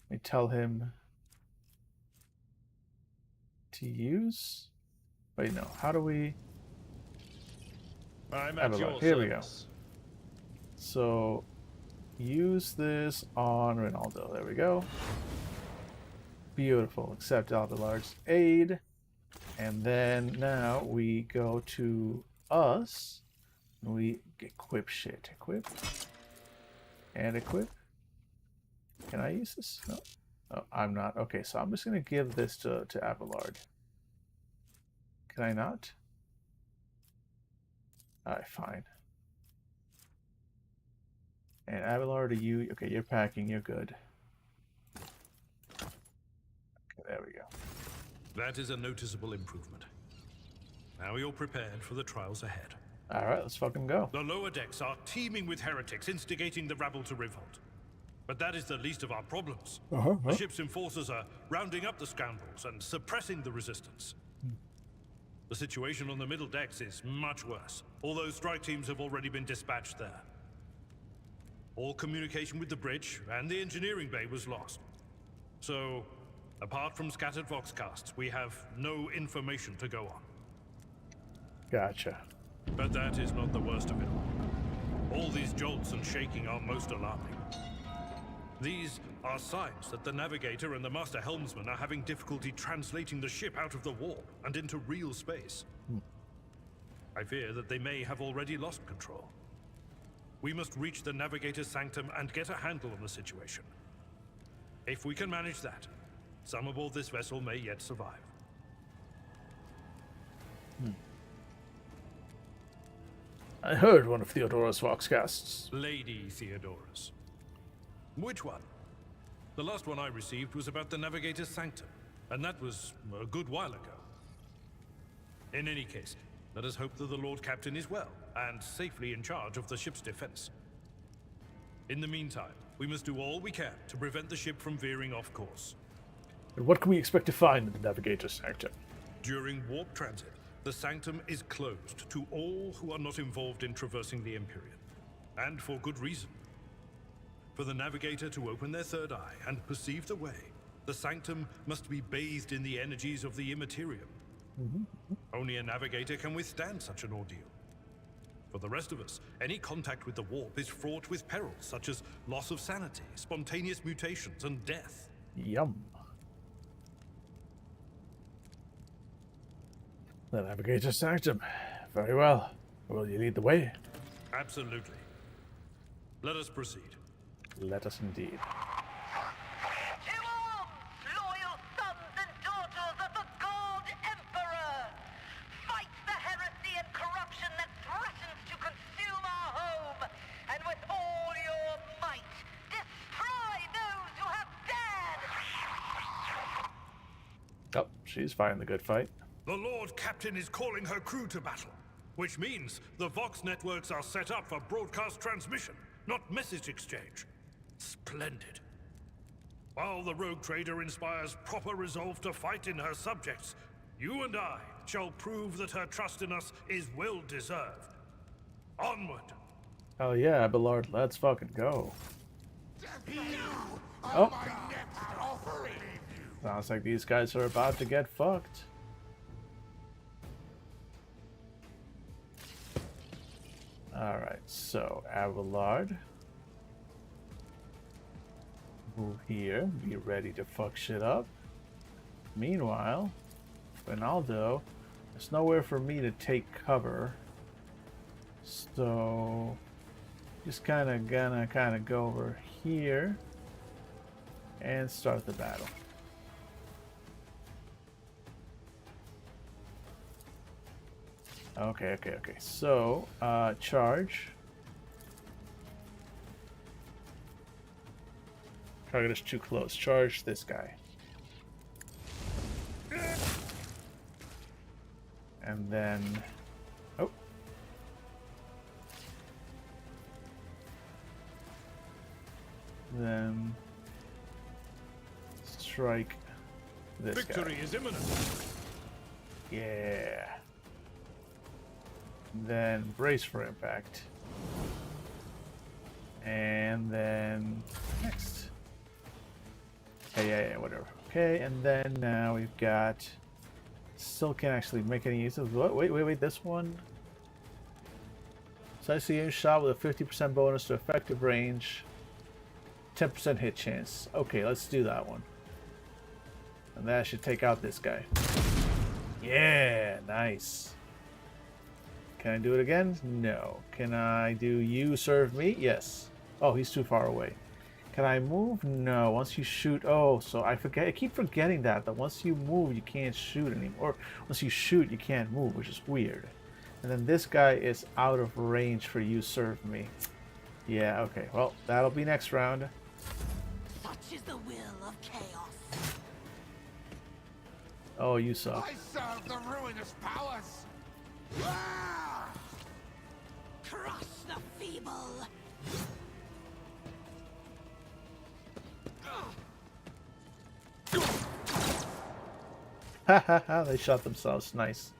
We tell him to use. Wait, no. How do we? I'm at Abelard. your Here we go. service. So use this on Ronaldo. There we go. Beautiful. Accept Abelard's aid. And then now we go to us. We equip shit. Equip. And equip. Can I use this? No. Oh, I'm not. Okay, so I'm just going to give this to Abelard. Can I not? Alright, fine. And Abelard, are you... Okay, you're packing. You're good. Okay, there we go. That is a noticeable improvement. Now you're prepared for the trials ahead. Alright, let's fucking go. The lower decks are teeming with heretics, instigating the rabble to revolt. But that is the least of our problems. The ship's enforcers are rounding up the scoundrels and suppressing the resistance. The situation on the middle decks is much worse, although strike teams have already been dispatched there. All communication with the bridge and the engineering bay was lost. So, apart from scattered voxcasts, we have no information to go on. Gotcha. But that is not the worst of it all. All these jolts and shaking are most alarming. These are signs that the navigator and the master helmsman are having difficulty translating the ship out of the warp and into real space. I fear that they may have already lost control. We must reach the navigator's sanctum and get a handle on the situation. If we can manage that, some aboard this vessel may yet survive. I heard one of Theodora's Voxcasts. Lady Theodora's. Which one? The last one I received was about the navigator's sanctum, and that was a good while ago. In any case, let us hope that the Lord Captain is well, and safely in charge of the ship's defense. In the meantime, we must do all we can to prevent the ship from veering off course. And what can we expect to find in the Navigator's Sanctum? During warp transit, the sanctum is closed to all who are not involved in traversing the Empyrean. And for good reason. For the navigator to open their third eye and perceive the way, the sanctum must be bathed in the energies of the immaterium. Only a navigator can withstand such an ordeal. For the rest of us, any contact with the warp is fraught with perils such as loss of sanity, spontaneous mutations, and death. Yum. The Navigator's Sanctum. Very well. Will you lead the way? Absolutely. Let us proceed. Let us indeed. To arms, loyal sons and daughters of the God Emperor! Fight the heresy and corruption that threatens to consume our home, and with all your might, destroy those who have dared! Oh, she's fighting the good fight. The Lord Captain is calling her crew to battle, which means the Vox networks are set up for broadcast transmission, not message exchange. Splendid. While the rogue trader inspires proper resolve to fight in her subjects, you and I shall prove that her trust in us is well deserved. Onward. Oh yeah, Abelard, let's fucking go. Oh. Sounds like these guys are about to get fucked. Alright, so Abelard. Move here, be ready to fuck shit up. Meanwhile, Ronaldo, there's nowhere for me to take cover. So just gonna go over here and start the battle. Okay. So, charge. Target is too close. Charge this guy. And then... Oh. Then... Strike This Victory guy. is imminent. Yeah. Then brace for impact. And then next. Yeah, whatever. Okay, and then now we've got. Still can't actually make any use of. What? Wait. This one. So I see a shot with a 50% bonus to effective range, 10% hit chance. Okay, let's do that one. And that should take out this guy. Yeah, nice. Can I do it again? No. Can I do you serve me? Yes. Oh, he's too far away. Can I move? No. Once you shoot... Oh, so I forget. I keep forgetting that once you move, you can't shoot anymore. Or once you shoot, you can't move, which is weird. And then this guy is out of range for you serve me. Yeah, okay. Well, that'll be next round. Such is the will of chaos. Oh, you suck. I serve the ruinous powers! Ah! Crush the feeble. Hahaha, they shot themselves. Nice.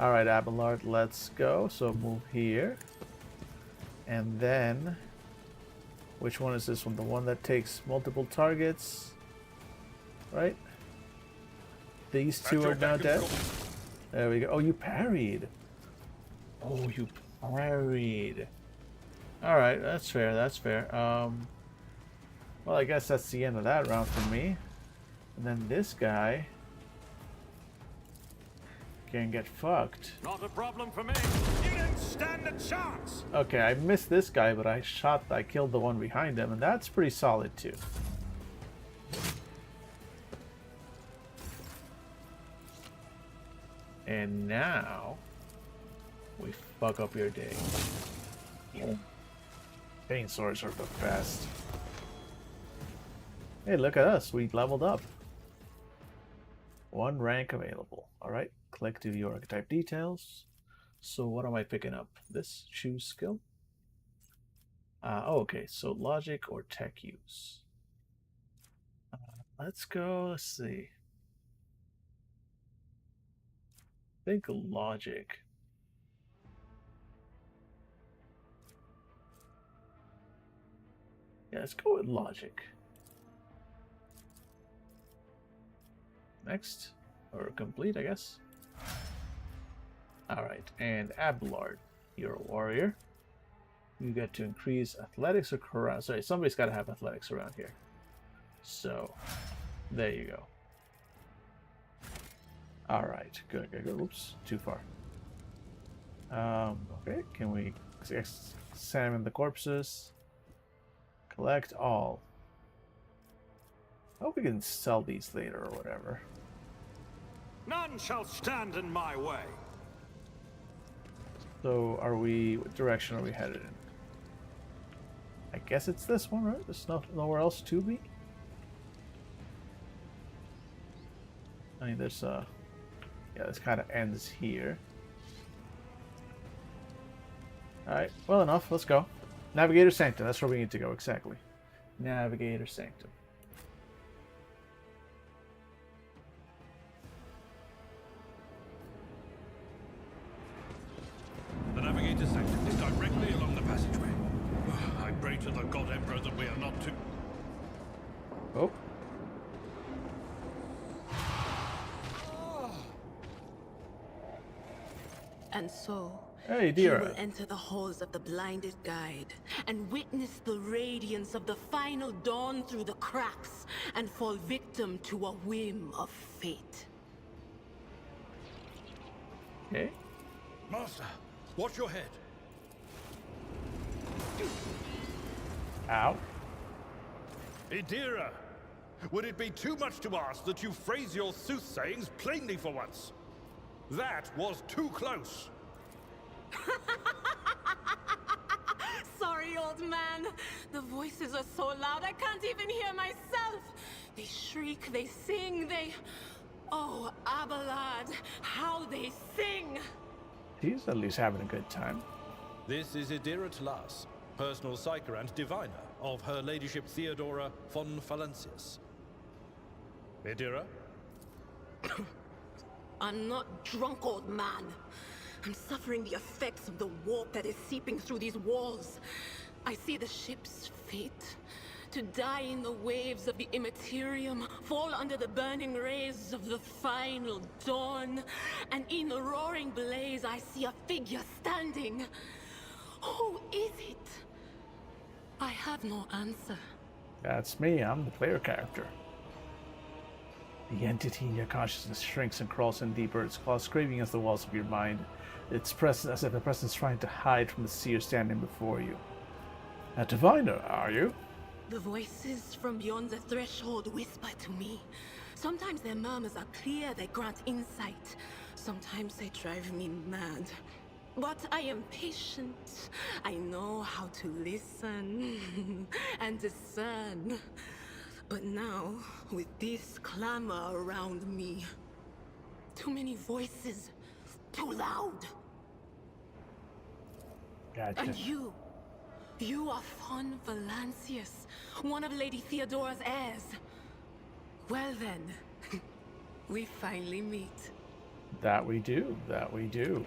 Alright, Abelard, let's go. So move here. And then... Which one is this one? The one that takes multiple targets? Right? These two are now dead. There we go. Oh, you parried. Oh, you parried. Alright, that's fair, that's fair. Well, I guess that's the end of that round for me. And then this guy can get fucked. Not a problem for me. You didn't stand a chance. Okay, I missed this guy, but I killed the one behind him, and that's pretty solid too. And now we fuck up your day. Pain swords are the best. Hey, look at us. We leveled up. 1 rank available. Alright, click to view archetype details. So what am I picking up? This choose skill? Oh, okay, so logic or tech use. Let's go, let's see. I think logic. Yeah, let's go with logic. Next, or complete, I guess. Alright, and Abelard, you're a warrior. You get to increase athletics or karate. Sorry, somebody's got to have athletics around here. So, there you go. Alright, good. Oops, too far. Okay, can we examine the corpses? Collect all. I hope we can sell these later or whatever. None shall stand in my way. So, what direction are we headed in? I guess it's this one, right? There's nowhere else to be? I mean, there's yeah, this kind of ends here. Alright, well enough, let's go. Navigator Sanctum, that's where we need to go, exactly. Navigator Sanctum. The Navigator Sanctum is directly along the passageway. I pray to the God Emperor that we are not too... Oh. And so, Hey, you dear. will enter the halls of the blinded guide and witness the radiance of the final dawn through the cracks and fall victim to a whim of fate. Okay. Master, watch your head. Ow. Idira, would it be too much to ask that you phrase your soothsayings plainly for once? That was too close. Sorry, old man. The voices are so loud I can't even hear myself. They shriek, they sing, they... Oh, Abelard, how they sing! He's at least having a good time. This is Idira Tlas, personal psyker and diviner of Her Ladyship Theodora von Valancius. Idira, I'm not drunk, old man. I'm suffering the effects of the warp that is seeping through these walls. I see the ship's fate. To die in the waves of the immaterium, fall under the burning rays of the final dawn. And in the roaring blaze, I see a figure standing. Who is it? I have no answer. That's me. I'm the player character. The entity in your consciousness shrinks and crawls in deeper, its claws scraping against the walls of your mind. Its presence, as if the presence trying to hide from the seer standing before you. A diviner, are you? The voices from beyond the threshold whisper to me. Sometimes their murmurs are clear, they grant insight. Sometimes they drive me mad. But I am patient. I know how to listen and discern. But now, with this clamor around me, too many voices, too loud. Gotcha. And you are Von Valancius, one of Lady Theodora's heirs. Well then, we finally meet. That we do, that we do.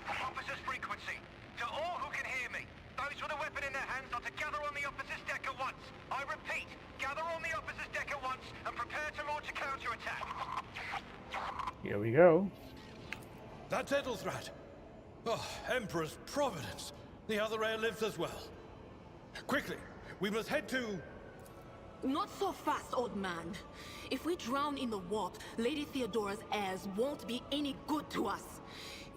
Officer's frequency. To all who can hear me, those with a weapon in their hands are to gather on the officer's deck at once. I repeat, gather on the officer's deck at once and prepare to launch a counterattack. Here we go. That's Edelthrad. Oh, Emperor's Providence. The other heir lives as well. Quickly, we must head to... Not so fast, old man. If we drown in the warp, Lady Theodora's heirs won't be any good to us.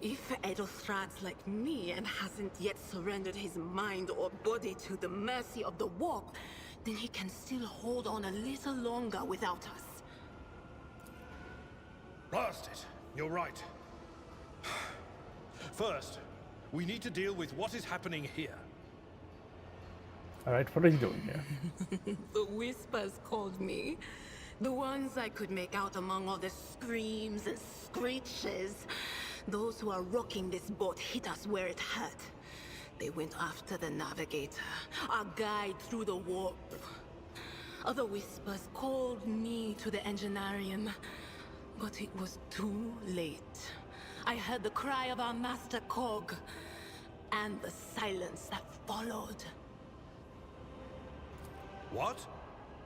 If Edelthrad's like me and hasn't yet surrendered his mind or body to the mercy of the warp, then he can still hold on a little longer without us. Blast it. You're right. First, we need to deal with what is happening here. Alright, what are you doing here? The whispers called me. The ones I could make out among all the screams and screeches. Those who are rocking this boat hit us where it hurt. They went after the navigator, our guide through the warp. Other whispers called me to the enginarium, but it was too late. I heard the cry of our master Cog, and the silence that followed. What?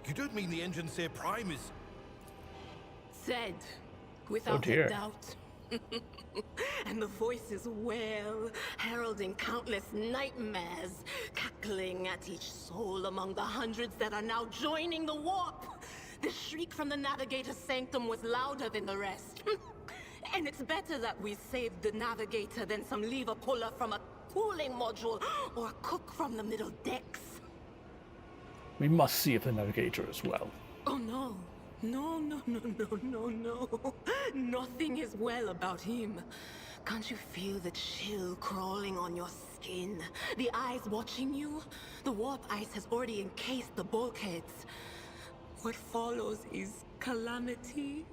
You don't mean the Enginseer Prime is... Said, without a doubt. And the voices wail, heralding countless nightmares, cackling at each soul among the hundreds that are now joining the warp. The shriek from the Navigator's sanctum was louder than the rest. And it's better that we saved the Navigator than some lever puller from a cooling module or a cook from the middle decks. We must see if the navigator as well. Oh no. No. Nothing is well about him. Can't you feel the chill crawling on your skin? The eyes watching you? The warp ice has already encased the bulkheads. What follows is calamity.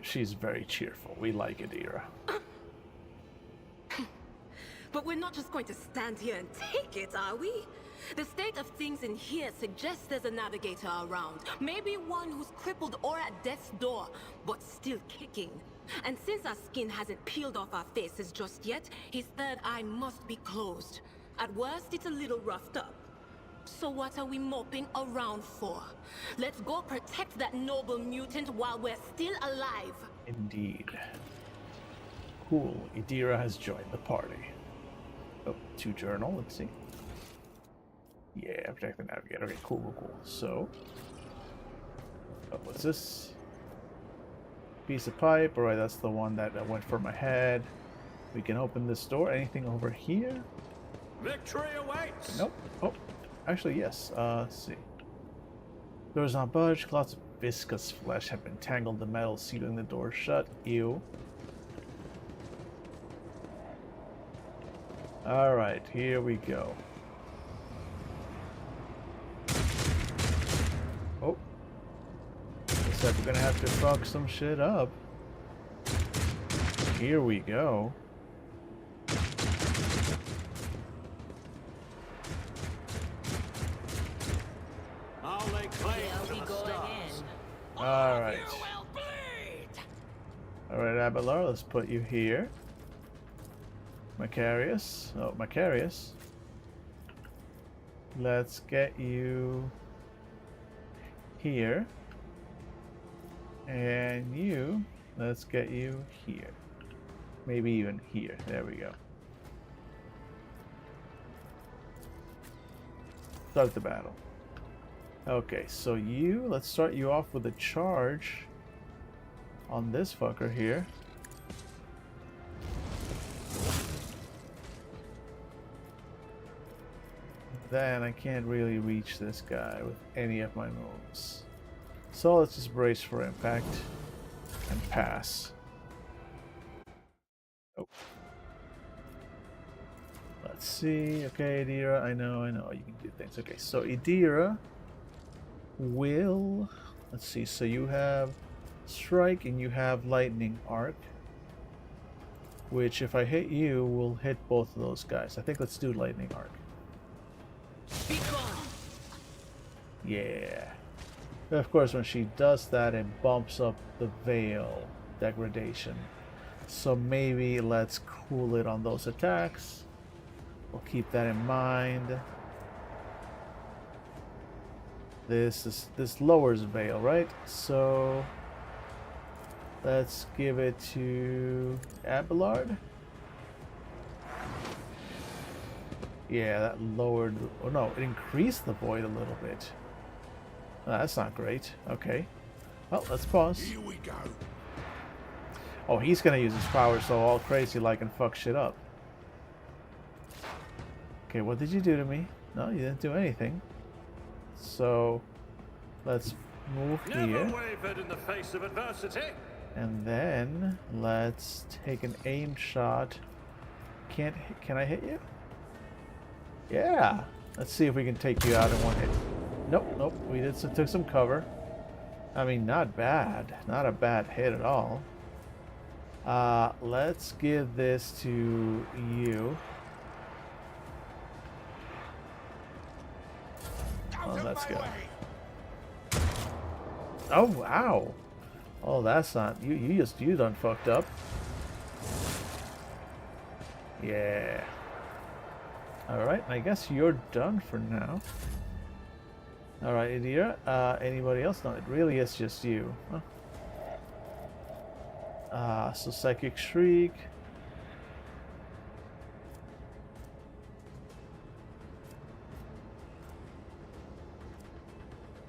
She's very cheerful. We like it, Ira. But we're not just going to stand here and take it, are we? The state of things in here suggests there's a navigator around. Maybe one who's crippled or at death's door, but still kicking. And since our skin hasn't peeled off our faces just yet, his third eye must be closed. At worst, it's a little roughed up. So what are we moping around for? Let's go protect that noble mutant while we're still alive. Indeed. Cool. Idira has joined the party. Oh, to journal. Let's see. Yeah, protect the navigator. Okay, cool. So, what's this? Piece of pipe. Alright, that's the one that went for my head. We can open this door. Anything over here? Victory awaits! Nope. Oh, actually, yes. Let's see. Doors not budged. Clots of viscous flesh have been tangled in the metal, sealing the door shut. Ew. Alright, here we go. Oh. Looks like we're gonna have to fuck some shit up. Here we go. I'll lay claim to the stars. Alright. Alright, Abelard, let's put you here. Macarius. Oh, Macarius. Let's get you here. And you, let's get you here. Maybe even here. There we go. Start the battle. Okay, so you, let's start you off with a charge on this fucker here. Then I can't really reach this guy with any of my moves. So let's just brace for impact and pass. Oh. Let's see. Okay, Idira, I know, you can do things. Okay, so Idira will... Let's see, so you have Strike and you have Lightning Arc. Which, if I hit you, will hit both of those guys. I think let's do Lightning Arc. Yeah. Of course, when she does that, it bumps up the Veil degradation. So maybe let's cool it on those attacks. We'll keep that in mind. This lowers Veil, right? So let's give it to Abelard. Yeah, that lowered... Oh no, it increased the void a little bit. That's not great. Okay. Well, let's pause. Here we go. Oh, he's gonna use his power so all crazy like and fuck shit up. Okay, what did you do to me? No, you didn't do anything. So, let's move here. Never wavered in the face of adversity. And then, let's take an aim shot. Can I hit you? Yeah. Let's see if we can take you out in one hit. Nope. We took some cover. I mean, not bad. Not a bad hit at all. Let's give this to you. Oh, let's go. Oh, wow. Oh, that's not... You done fucked up. Yeah. Alright, I guess you're done for now. Alright, Idira. Anybody else? No, it really is just you. Huh? So Psychic Shriek.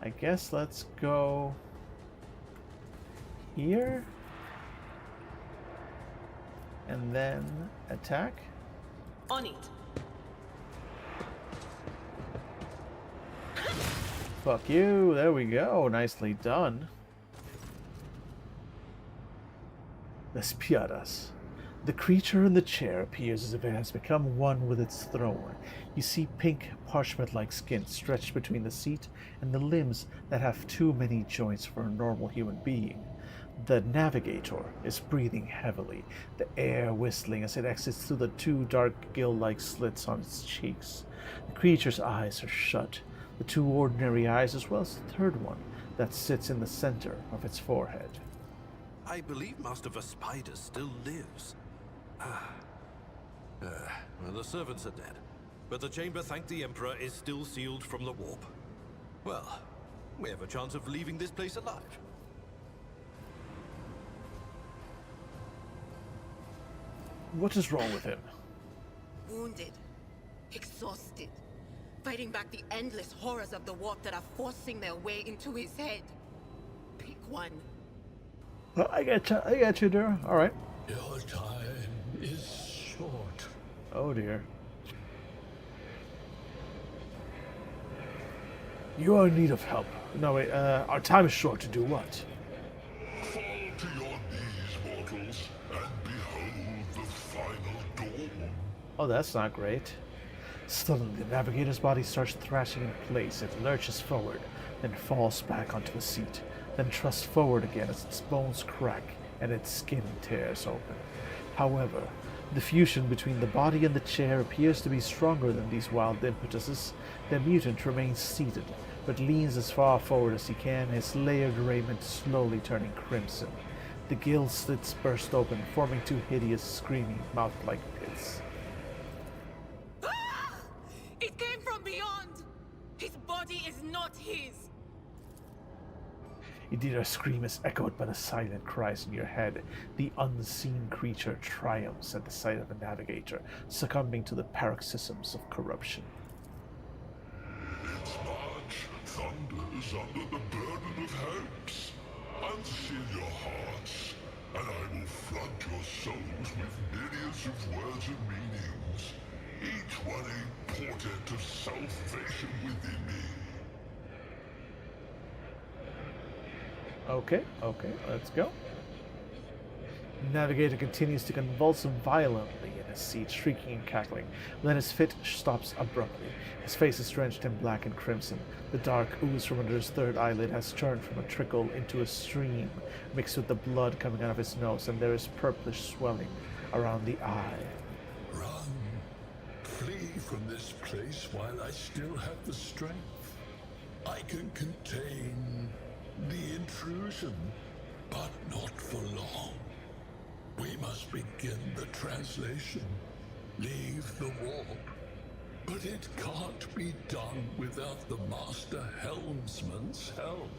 I guess let's go here. And then attack. On it. Fuck you. There we go. Nicely done. Despiadas. The creature in the chair appears as if it has become one with its throne. You see pink parchment-like skin stretched between the seat and the limbs that have too many joints for a normal human being. The navigator is breathing heavily, the air whistling as it exits through the two dark gill-like slits on its cheeks. The creature's eyes are shut, the two ordinary eyes as well as the third one that sits in the center of its forehead. I believe Master Vespider still lives. Well, the servants are dead, but the chamber, thank the Emperor, is still sealed from the warp. Well, we have a chance of leaving this place alive. What is wrong with him? Wounded. Exhausted. Fighting back the endless horrors of the warp that are forcing their way into his head. Pick one. Well, I got you, Dura. All right. Your time is short. Oh dear. You are in need of help. No, wait, our time is short to do what? Fall to your knees, mortals, and behold the final dawn. Oh, that's not great. Suddenly, the navigator's body starts thrashing in place. It lurches forward, then falls back onto the seat, then thrusts forward again as its bones crack and its skin tears open. However, the fusion between the body and the chair appears to be stronger than these wild impetuses. The mutant remains seated, but leans as far forward as he can, his layered raiment slowly turning crimson. The gill slits burst open, forming two hideous, screaming, mouth-like pits. Ah! It came from beyond! His body is not his! Idira's scream is echoed by the silent cries in your head. The unseen creature triumphs at the sight of the navigator, succumbing to the paroxysms of corruption. Its march thunders under the burden of hopes. Unseal your hearts, and I will flood your souls with myriads of words and meanings, each one a portent of salvation within me. Okay, let's go. Navigator continues to convulse violently in his seat, shrieking and cackling. Then his fit stops abruptly. His face is drenched in black and crimson. The dark ooze from under his third eyelid has turned from a trickle into a stream, mixed with the blood coming out of his nose, and there is purplish swelling around the eye. Run. Flee from this place while I still have the strength. I can contain the intrusion, but not for long. We must begin the translation. Leave the warp. But it can't be done without the Master Helmsman's help.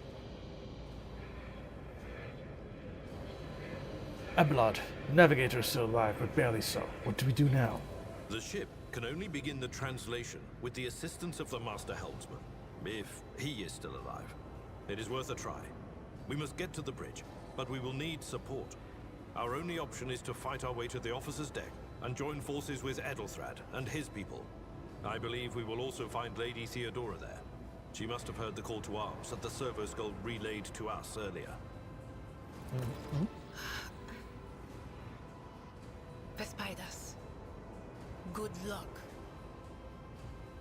Abelard, Navigator is still alive, but barely so. What do we do now? The ship can only begin the translation with the assistance of the Master Helmsman, if he is still alive. It is worth a try. We must get to the bridge, but we will need support. Our only option is to fight our way to the officer's deck and join forces with Edelthrad and his people. I believe we will also find Lady Theodora there. She must have heard the call to arms that the servo skull relayed to us earlier. Vespidas, good luck.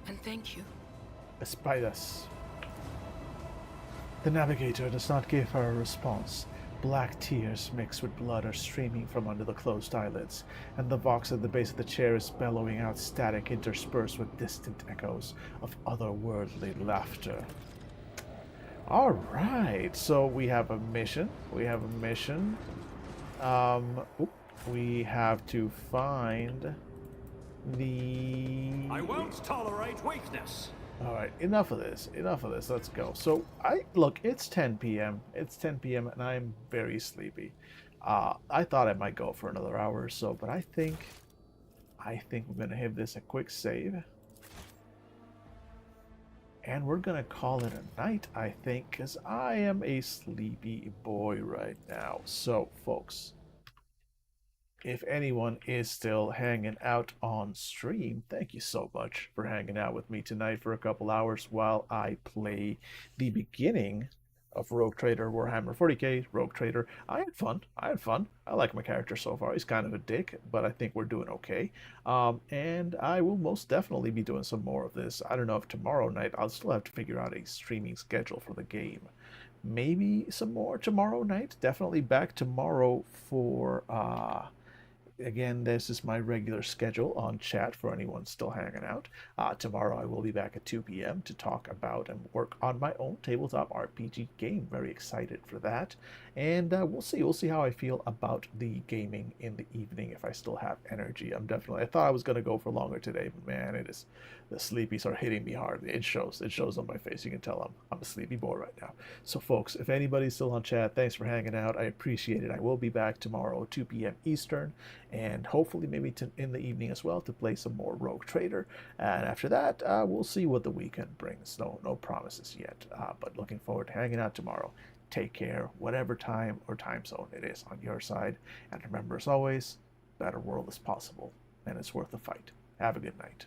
And thank you. Vespidas. The Navigator does not give her a response. Black tears mixed with blood are streaming from under the closed eyelids, and the vox at the base of the chair is bellowing out static interspersed with distant echoes of otherworldly laughter. Alright, so we have a mission. We have to find the... I won't tolerate weakness. Alright, enough of this, let's go. So, it's 10 p.m. It's 10 p.m. and I'm very sleepy. I thought I might go for another hour or so, but I think we're going to give this a quick save. And we're going to call it a night, I think, because I am a sleepy boy right now. So, folks, if anyone is still hanging out on stream, thank you so much for hanging out with me tonight for a couple hours while I play the beginning of Rogue Trader Warhammer 40k Rogue Trader. I had fun. I like my character so far. He's kind of a dick, but I think we're doing okay. And I will most definitely be doing some more of this. I don't know if tomorrow night, I'll still have to figure out a streaming schedule for the game. Maybe some more tomorrow night. Definitely back tomorrow for... Again, this is my regular schedule on chat for anyone still hanging out. Tomorrow I will be back at 2 p.m. to talk about and work on my own tabletop RPG game. Very excited for that. And we'll see how I feel about the gaming in the evening, if I still have energy. I thought I was going to go for longer today, but man, the sleepies are hitting me hard. It shows on my face. You can tell I'm a sleepy boy right now. So folks, if anybody's still on chat, thanks for hanging out. I appreciate it. I will be back tomorrow, 2 p.m. Eastern, and hopefully maybe in the evening as well to play some more Rogue Trader. And after that, we'll see what the weekend brings. No promises yet, but looking forward to hanging out tomorrow. Take care, whatever time or time zone it is on your side. And remember, as always, better world is possible, and it's worth the fight. Have a good night.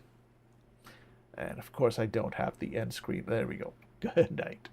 And of course, I don't have the end screen. There we go. Good night.